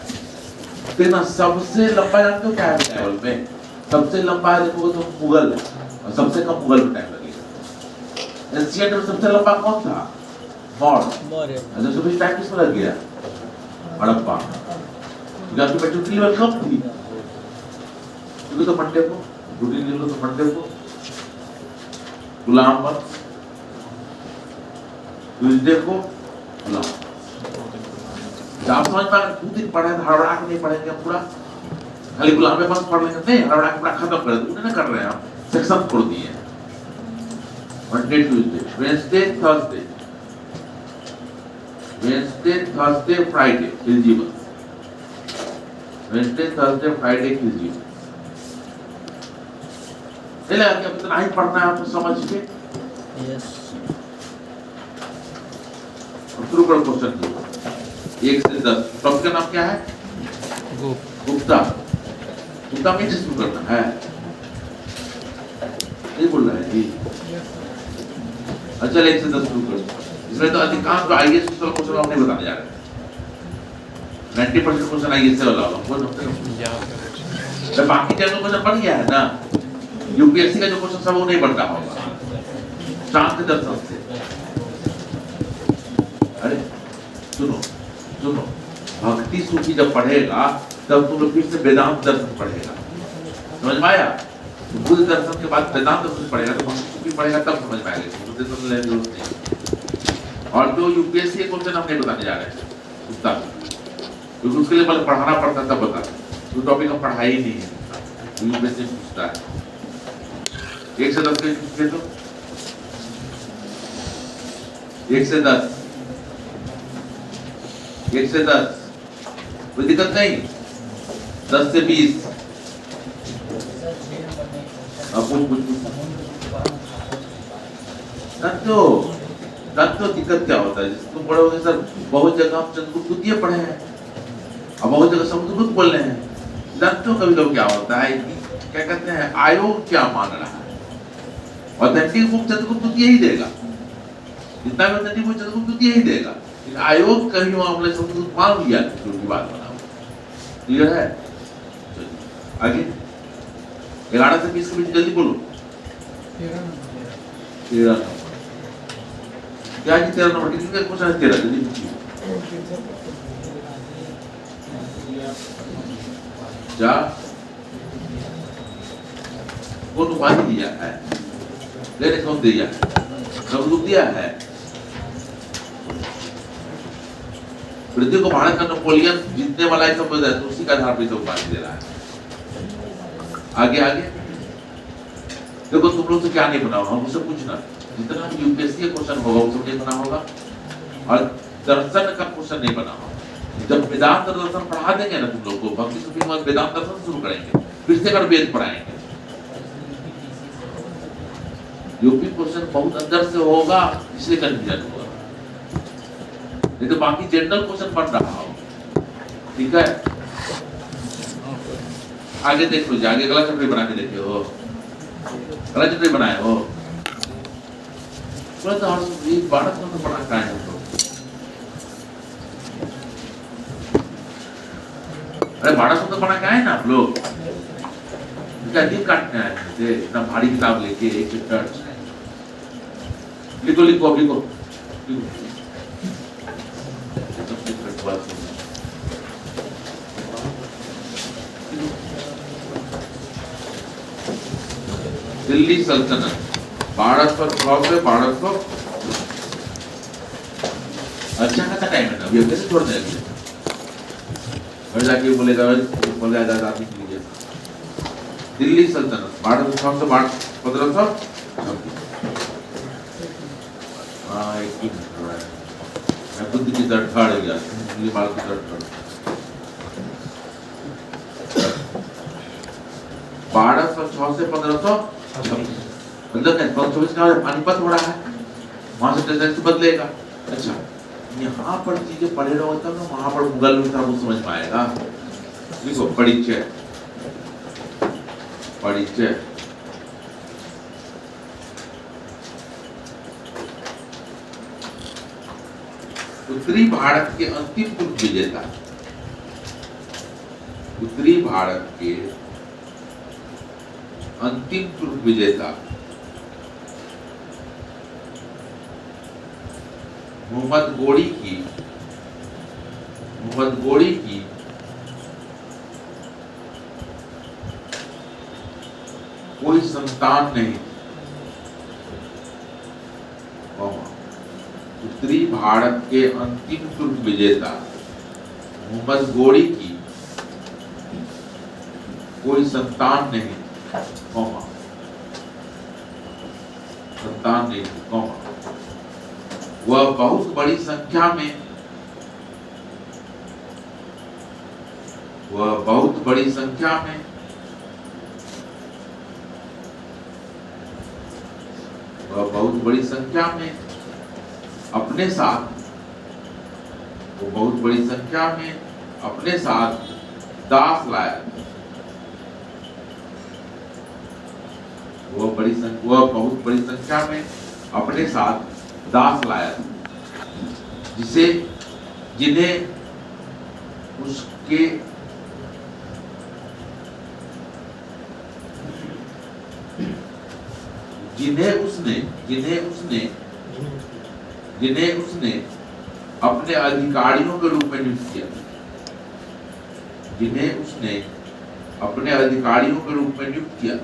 फिर ना सबसे लंबा जानते हो क्या है लेवल में? सबसे लंबा है देखोगे तो मुगल, और सबसे कम मुगल में टाइम लगेगा। एशियन में सबसे लंबा कौन था? मौर्य। अच्छा, तो टाइम किसमें लग गया? हड़प्पा। क्योंकि आपकी मेच्योरिटी लेवल कम थी, क्योंकि तो मंडे को रूटीन ले लो, तो मंडे को गुलाम वंश, ट्यूसडे को गुलाम। आप समझ में 2 दिन पढ़े तो हड़बड़ा के नहीं पढ़ेंगे पूरा, खाली गुलाम वंश पढ़ लेंगे, नहीं हड़बड़ा के पूरा खत्म कर देंगे, नहीं कर रहे हैं हम, सेक्शन छोड़ दिए। Monday Tuesday Wednesday Thursday, Wednesday Thursday Friday Khilji वंश, वेडनेसडे थर्सडे फ्राइडे खिलजी वंश। चलिए आगे अब इतना ही पढ़ना है आपको समझ के। यस। शुरू करो क्वेश्चन 1 से 10। टॉपिक का नाम क्या है? गुप्ता। गुप्ता में शुरू करना है, नहीं बोल रहा है जी। अच्छा, 1 से 10 शुरू करो। इसमें तो अधिकांश जो आईएएस के क्वेश्चन हम नहीं बताने जा रहे हैं। 90% क्वेश्चन आईएएस से वाला होगा, जब बाकी जगह क्वेश्चन बन गया है ना, यूपीएससी का जो क्वेश्चन सब वो नहीं बनता होगा, शांत दर्शन से। अरे सुनो सुनो, भक्ति सूफी जब पढ़ेगा तब तुम लोग फिर से वेदांत दर्शन पढ़ेगा, समझ में आया? बुद्ध दर्शन के बाद वेदांत दर्शन पढ़ेगा, तो भक्ति सूफी पढ़ेगा तब समझ में आएगा। बुद्ध दर्शन लेने की जरूरत नहीं। और जो यूपीएससी के क्वेश्चन हम नहीं बताने जा रहे हैं, क्योंकि उसके लिए पहले पढ़ाना पड़ता है, तब बता। तो टॉपिक हम पढ़ाई ही नहीं है, यूपीएससी पूछता है। 1 से 10 के पूछे तो 1 से 10, 1 से 10 कोई दिक्कत नहीं। 10 से 20 अब पूछ तो दिक्कत क्या होता है? तुम पढ़ोगे सर, बहुत जगह हम चंद्रगुप्त द्वितीय पढ़े हैं, अब बहुत जगह समुद्रगुप्त बोल रहे हैं। जानते हो कभी कभी क्या होता है, क्या कहते हैं, आयोग क्या मान रहा है? ऑथेंटिक बुक चंद्रगुप्त द्वितीय ही देगा, जितना भी ऑथेंटिक बुक चंद्रगुप्त द्वितीय ही देगा। आयोग कहीं मामले समुद्रगुप्त मान लिया, जो की बात बनाओ। क्लियर है? आगे 11 से 20 के बीच जल्दी बोलो। 13 क्या जी? 13 नंबर कितने का क्वेश्चन है? 13 जल्दी पूछिए। क्या कौन उपाधि दिया है? लेने कौन दिया है? समुद्रगुप्त दिया है। पृथ्वी को भारत का नेपोलियन जीतने वाला है, सब तो उसी का आधार पर सब उपाधि दे रहा है। आगे आगे देखो, तुम लोग से क्या नहीं बना होगा, मुझसे पूछना। जितना यूपीएससी का क्वेश्चन होगा वो सब नहीं बना होगा, और दर्शन का क्वेश्चन नहीं बना होगा। जब वेदांत दर्शन पढ़ा देंगे ना तुम लोग को, भक्ति सूफी के बाद वेदांत दर्शन शुरू करेंगे, फिर से कर वेद पढ़ाएंगे। यूपी क्वेश्चन बहुत अंदर से होगा, इसलिए कंफ्यूजन होगा। नहीं तो बाकी जनरल क्वेश्चन पढ़ रहा हो, ठीक है। आगे देखो जी, आगे गला चटनी बना के देखे हो, गला चटनी बनाए हो, बोला तो ये भारत में तो बना खाए हैं तो। अरे भारत में तो बना खाए हैं ना आप लोग, क्या दिन काटने आए थे इतना भारी किताब लेके एक चैप्टर। लिखो लिखो लिखो दिल्ली सल्तनत 1206 से 1200। अच्छा खासा टाइम है ना, अभी कैसे छोड़ देंगे, घर जाके बोलेगा आजादी के लिए। दिल्ली सल्तनत 1206 से 1500। मैं बुद्ध की तड़फाड़ हो गया, बाल की तड़फाड़। 1206 से 1526, मतलब 1524 का पानीपत हो रहा है, वहां से टेस्ट बदलेगा। अच्छा, यहाँ पर चीजें पढ़े रहो तब ना वहां पर मुगल में वो समझ में आएगा। देखो परिचय, परिचय उत्तरी भारत के अंतिम तुर्क विजेता, उत्तरी भारत के अंतिम तुर्क विजेता मोहम्मद गोरी की कोई संतान नहीं। उत्तरी भारत के अंतिम तुर्क विजेता मोहम्मद गोरी की कोई संतान नहीं, संतान नहीं, वह बहुत बड़ी संख्या में अपने साथ दास लाया। वह बहुत बड़ी संख्या में अपने साथ दास लाया, जिन्हें उसने अपने अधिकारियों के रूप में नियुक्त किया,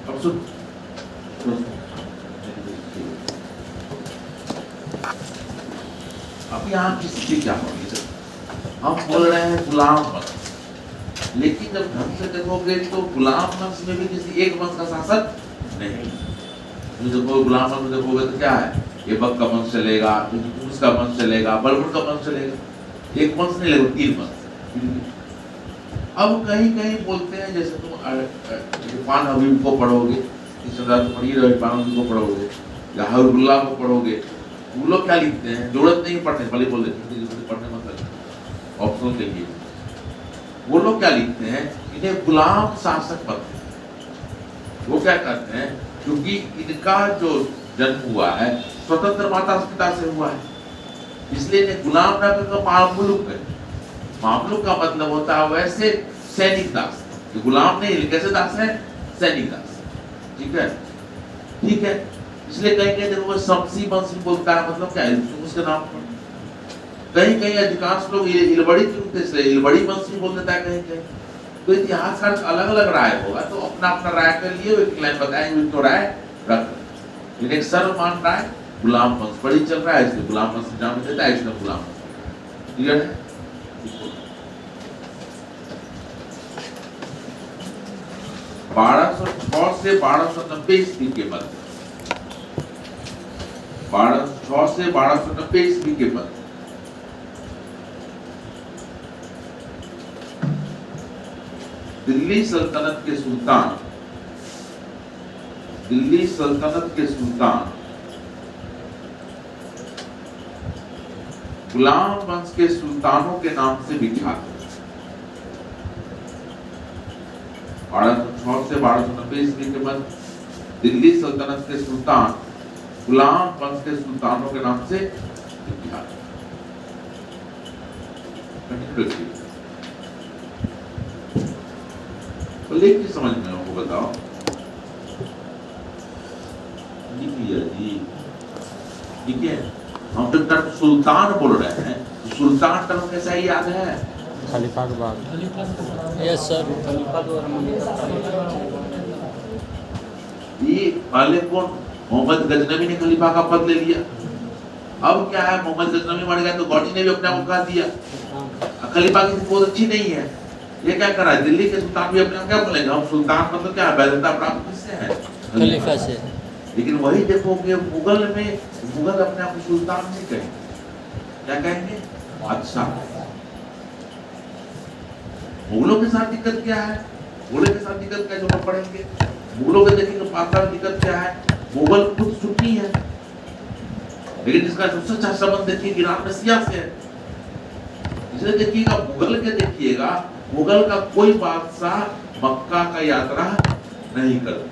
अब सुन, अब यहाँ की स्थिति क्या होगी? हम बोल रहे हैं गुलाम वंश, लेकिन जब ढंग से देखोगे तो गुलाम वंश में भी किसी एक वंश का शासक नहीं। देखो गुलाम वंश में देखोगे तो क्या है, ये बक का वंश चलेगा, उसका वंश चलेगा, बलबुल का वंश चलेगा, एक वंश नहीं लगेगा, 3 वंश। अब कहीं कहीं बोलते हैं, जैसे तुम इरफान हबीब को पढ़ोगे, इरफान हबीब को पढ़ोगे या हबीबुल्लाह को पढ़ोगे, वो लोग क्या लिखते हैं, जरूरत नहीं पढ़ने, भले बोल देते पढ़ने मतलब ऑप्शन के लिए, वो लोग क्या लिखते हैं, इन्हें गुलाम शासक पढ़ते हैं। वो क्या करते हैं, क्योंकि इनका जो जन्म हुआ है स्वतंत्र माता पिता से हुआ है, इसलिए इन्हें गुलाम ना करके मामलुक है। मामलुक का मतलब होता है वैसे सैनिक दास, गुलाम नहीं, कैसे दास है, सैनिक दास। ठीक है, ठीक है। इसलिए कहीं कहीं देखो शमसी वंश बोलता है, मतलब क्या है उसके नाम पर। कहीं कहीं अधिकांश लोग इलबड़ी इलबड़ी वंश बोल देता है कहीं कहीं। तो इतिहासकार अलग अलग राय होगा, तो अपना अपना राय कर लिए एक लाइन बताएंगे, तो राय रख, लेकिन एक सर्वमान राय गुलाम वंश बड़ी चल रहा है, इसलिए गुलाम वंश नाम देता है, इसलिए गुलाम वंश। क्लियर है? 1206 से 1290 ईस्वी के मध्य, 1206 से 1290 ईस्वी के मध्य दिल्ली सल्तनत के सुल्तान गुलाम वंश के सुल्तानों के नाम से विख्यात है। 1206 से 1290 ईस्वी के बाद दिल्ली सल्तनत के सुल्तान गुलाम वंश के सुल्तानों के नाम से विख्यात है। तो लेख की समझ में आपको बताओ जी, ठीक है। हम जब टर्म सुल्तान बोल रहे हैं तो सुल्तान टर्म कैसा ही याद है? खलीफा के बाद। Yes sir. ये पहले कौन? मोहम्मद गजनवी ने खलीफा का पद ले लिया। अब क्या है, मोहम्मद गजनवी मर गया तो गौरी ने भी अपने आप कहा दिया। खलीफा की बहुत अच्छी नहीं है। ये क्या करा है, दिल्ली के सुल्तान भी अपने आप क्या बोलेंगे, हम सुल्तान मतलब क्या है, वैधता प्राप्त किससे है? खलीफा से। लेकिन वही देखोगे मुगल में, मुगल अपने आप को सुल्तान नहीं कहेंगे, क्या कहेंगे? बादशाह। मुगलों के साथ दिक्कत क्या है? मुगलों के साथ दिक्कत क्या, जो हम पढ़ेंगे मुगलों के देखेंगे पाकिस्तान में दिक्कत क्या है, मुगल खुद सुन्नी है, लेकिन इसका सबसे अच्छा संबंध देखिए ईरान में शिया से है। इसलिए देखिएगा मुगल के, देखिएगा मुगल का कोई बादशाह मक्का का यात्रा नहीं करता।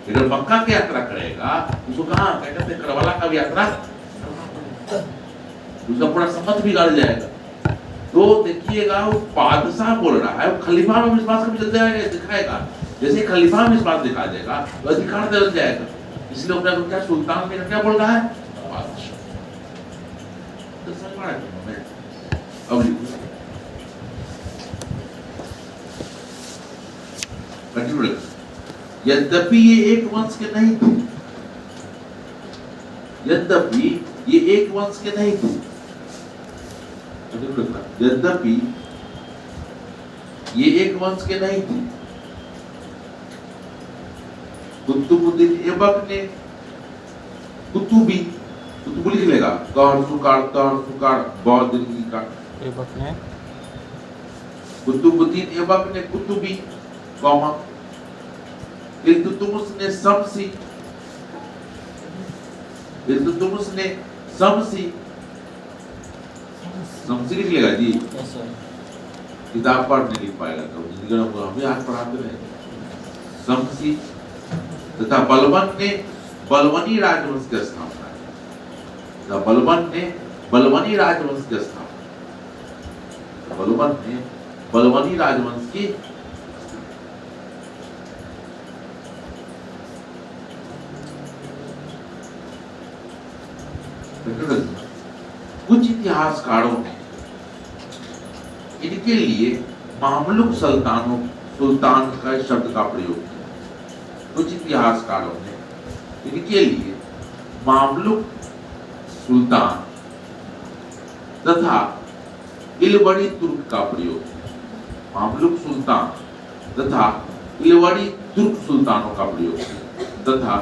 अगर मक्का की यात्रा करेगा उसको कहाँ क्या कहते हैं, करबला का भी यात्रा, उसका पूरा संबंध बिगड़ जाएगा। तो देखिएगा वो बादशाह बोल रहा है, वो खलीफा में विश्वास कभी चलते जाएगा, दिखाएगा। जैसे खलीफा में विश्वास दिखा देगा तो अधिकार दे जाएगा। इसलिए अपने को क्या सुल्तान में क्या बोल रहा है, बादशाह। तो समझ में आया? अब लिखो यद्यपि ये एक वंश के नहीं थे, यद्यपि ये एक वंश के नहीं थे, यद्यपि ये एक वंश के नहीं थे। कुतुबुद्दीन ऐबक ने कुतुबी, कुतुब लिख लेगा, कर सुकार बहुत दिन का ऐबक ने, कुतुबुद्दीन ऐबक ने कुतुबी कौमा, इल्तुतमिश ने शमसी, इल्तुतमिश ने शमसी, शमसी लिख लेगा जी, यस सर। किताब पढ़ नहीं लिख पाएगा तो जिंदगी में हम भी आज पढ़ाते रहे। शमसी तथा बलबन ने बलवनी राजवंश की स्थापना की। बलबन ने बलवनी राजवंश की स्थापना, बलबन ने बलवनी राजवंश की कुछ इतिहासकारों ने इनके लिए मामलुक सुल्तान का शब्द का प्रयोग किया। कुछ इतिहासकारों ने इनके लिए मामलुक सुल्तान तथा इलवड़ी तुर्क का प्रयोग किया। मामलुक सुल्तान तथा इलवड़ी तुर्क सुल्तानों का प्रयोग किया तथा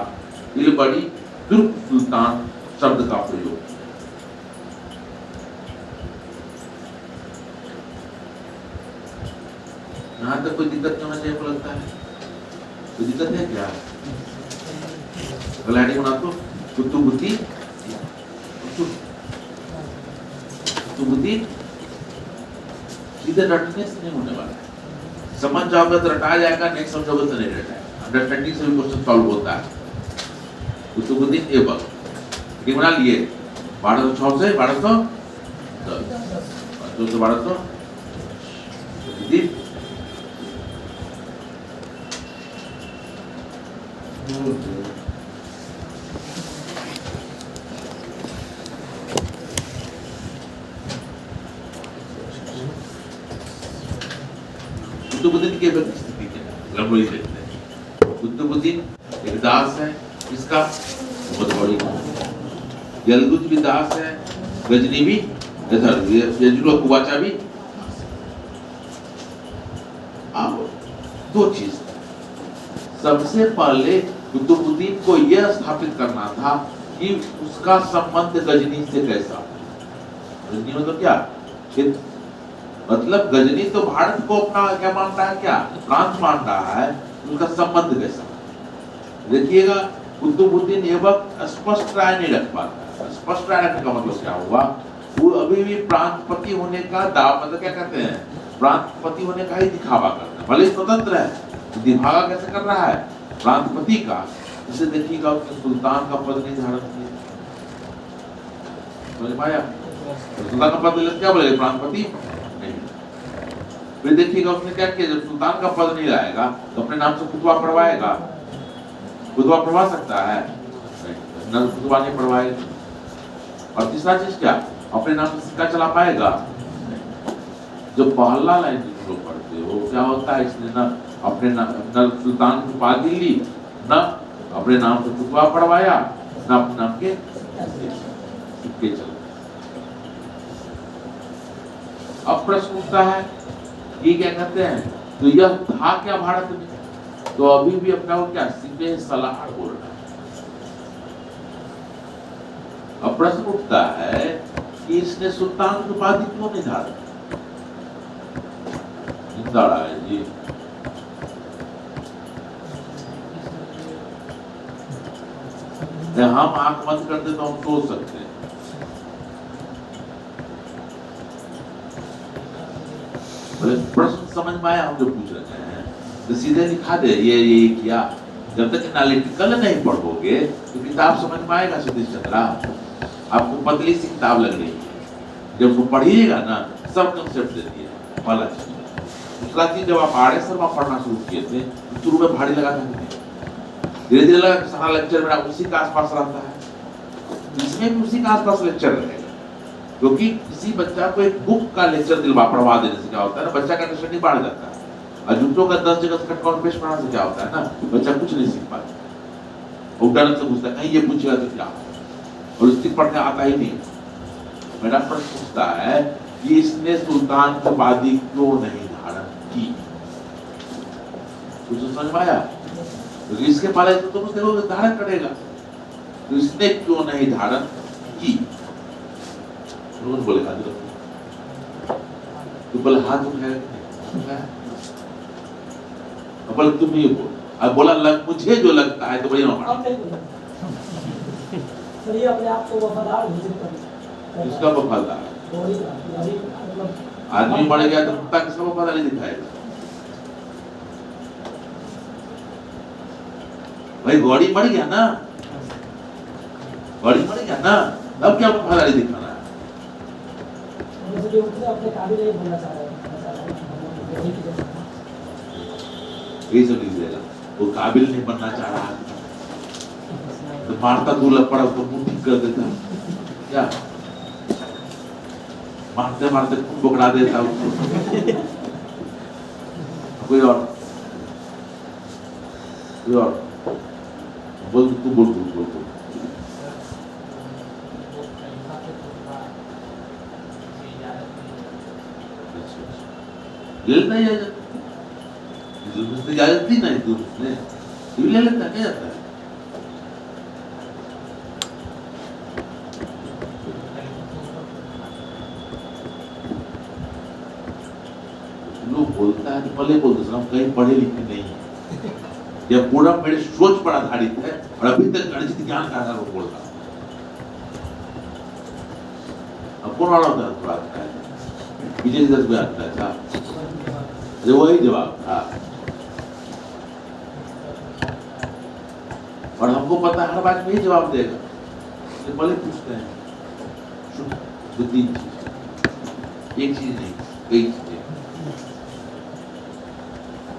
इलवड़ी तुर्क सुल्तान शब्द का प्रयोग। यहाँ तक कोई दिक्कत होना चाहिए आपको लगता है? कोई दिक्कत है क्या? अगला हेडिंग बना तो कुतुबुद्दीन, कुतुबुद्दीन सीधे रटने से नहीं होने वाला है। समझ जाओगे तो रटा जाएगा, नहीं समझोगे तो नहीं रटाएगा। अंडरस्टैंडिंग से भी क्वेश्चन सॉल्व होता है। कुतुबुद्दीन ऐबक ठीक बना लिए 1206 से 1210, 1200 से 1200 कुतुबुद्दीन की स्थिति क्या है, देखते हैं। कुतुबुद्दीन एक दास है, इसका बहुत बड़ी यलगुज भी दास है, गजनी भी, यजुल कुवाचा भी। अब दो चीज, सबसे पहले कुतुबुद्दीन को यह स्थापित करना था कि उसका संबंध गजनी से कैसा। गजनी मतलब क्या? मतलब गजनी तो भारत को अपना क्या मानता है, क्या प्रांत मान रहा है, उनका संबंध कैसा? देखिएगा कुतुबुद्दीन ऐबक स्पष्ट राय नहीं रख पाता। स्पष्ट राय रखने का मतलब क्या हुआ, वो अभी भी प्रांतपति होने का दावा, मतलब क्या कहते हैं, प्रांतपति होने का ही दिखावा करता है, भले स्वतंत्र है, दिखावा कैसे कर रहा है प्रांतपति का। इसे देखिएगा उसने सुल्तान का पद नहीं धारण किया, समझ पाया? सुल्तान का पद क्या बोलेगा, प्रांतपति नहीं। फिर देखिएगा उसने क्या किया, जब सुल्तान का पद नहीं लाएगा तो अपने नाम से खुतबा पढ़वाएगा। खुतबा पढ़वा सकता है? नहीं, खुतबा नहीं पढ़वाएगा। और तीसरा चीज क्या, अपने नाम से सिक्का चला पाएगा? जो पहला लाइन जो पढ़ते हो क्या होता है, इसने ना अपने न सुल्तान की उपाधि ली, न अपने नाम से खुतबा पढ़वाया, न अपने नाम के सिक्के चले। अब प्रश्न उठता है ये क्या कहते हैं, तो यह था क्या भारत में? तो अभी भी अपना वो क्या सिपह सलार बोल रहा है। अब प्रश्न उठता है कि इसने सुल्तान की उपाधि क्यों नहीं धारण? जिंदा रहा है जी। हम आंख बंद करते तो हम सोच सकते हैं। प्रश्न समझ में आया हम जो पूछ रहे हैं, तो सीधे दिखा दे ये किया। जब तक एनालिटिकल नहीं पढ़ोगे तो किताब समझ में आएगा सतीश चंद्रा? आपको पतली सी किताब लग रही है, जब उसको पढ़िएगा ना सब कंसेप्ट देती है। पहला चीज। दूसरा चीज, जब आप आर एस शर्मा पढ़ना शुरू किए थे तो शुरू में भारी लगा था, धीरे धीरे लगा कि सारा लेक्चर मेरा उसी के आसपास रहता है। इसमें भी उसी के आसपास लेक्चर रहेगा, क्योंकि किसी बच्चा को एक बुक का लेक्चर दिलवा पढ़वा देने से क्या होता है ना, बच्चा का अंडरस्टैंडिंग बढ़ जाता है। और झूठों का 10 जगह कट कॉपी पेस्ट पढ़ाने से क्या होता है ना, बच्चा कुछ नहीं सीख पाता। वो डर से पूछता है कहीं ये पूछेगा तो क्या, और उसकी पढ़ने आता ही नहीं। मेरा प्रश्न पूछता है कि इसने सुल्तान की उपाधि क्यों नहीं धारण की? कुछ समझ में आया? क्योंकि इसके पहले तो तुम उसने धारण करेगा, तो इसने क्यों नहीं धारण की? बोले हाथ रखो, तो बोले हाथ उठाया, बोले तुम ही बोल। अब बोला मुझे जो लगता है तो बढ़िया चलिए अपने आप को वफादार घोषित करें। इसका वफादार आदमी बढ़ गया तो कुत्ता किसका वफादारी दिखाएगा? भाई गौड़ी मर गया ना, गौड़ी मर गया ना, अब क्या वफादारी दिखाना है? अपने काबिल नहीं बनना चाह रहे हैं, ये सब लिख देगा। वो काबिल नहीं बनना चाह रहा तो मारता दूल्हा पड़ा उसको मुंह ठीक कर देता, क्या मारते मारते खून पकड़ा देता उसको। कोई और बोल, तू बोल बोल बोल बोल। ले लेता है इजाजत दी नहीं, उसने ले लेता क्या जाता है? लोग बोलता है तो भले बोलते हम कहीं पढ़े लिखे नहीं है, यह पूरा मेरे सोच पर आधारित है और अभी तक गणित ज्ञान का आधार वो बोल रहा। अब कौन वाला होता है थोड़ा आता है विजय 10 में आता था, जो वही जवाब था। और हमको पता है हर बात में ही जवाब देगा, तो भले पूछते हैं 2-3 चीज, एक चीज नहीं कई चीजें।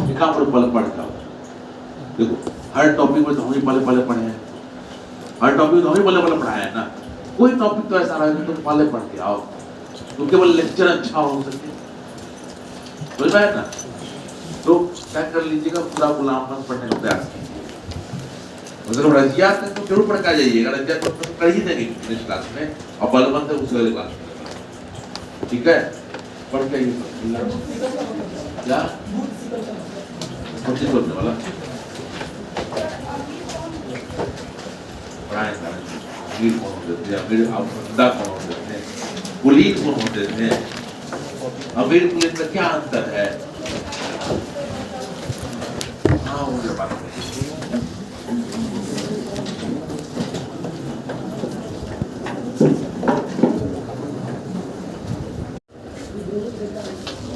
कहाँ पर पल पढ़ता हो? देखो हर टॉपिक में तो हम ही पहले पढ़े हैं, हर टॉपिक तो हम ही पहले पढ़ाया है ना। कोई टॉपिक तो ऐसा रहा है तुम पहले पढ़ के आओ तो केवल लेक्चर अच्छा हो सके, समझ पाए ना? तो क्या कर लीजिएगा, पूरा गुलाम पढ़ने का प्रयास कीजिए। मतलब रजिया तक तो जरूर पढ़ के आ जाइएगा, रजिया तो कर ही देंगे नेक्स्ट क्लास में, और बलबंद है उसके अगले क्लास में, ठीक है? पढ़ के क्या कोशिश करने वाला पढ़ाए कौन होते थे, फिर आप कौन होते थे, कुलीन कौन होते थे, अब बिल्कुल इनमें क्या अंतर है? हाँ मुझे बात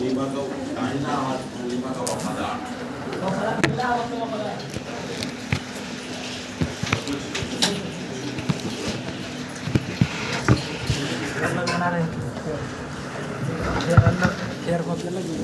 lima kau tanya lima kau apa dah? Masalah kita waktu apa dah? Mana nih? Biar kopi lagi.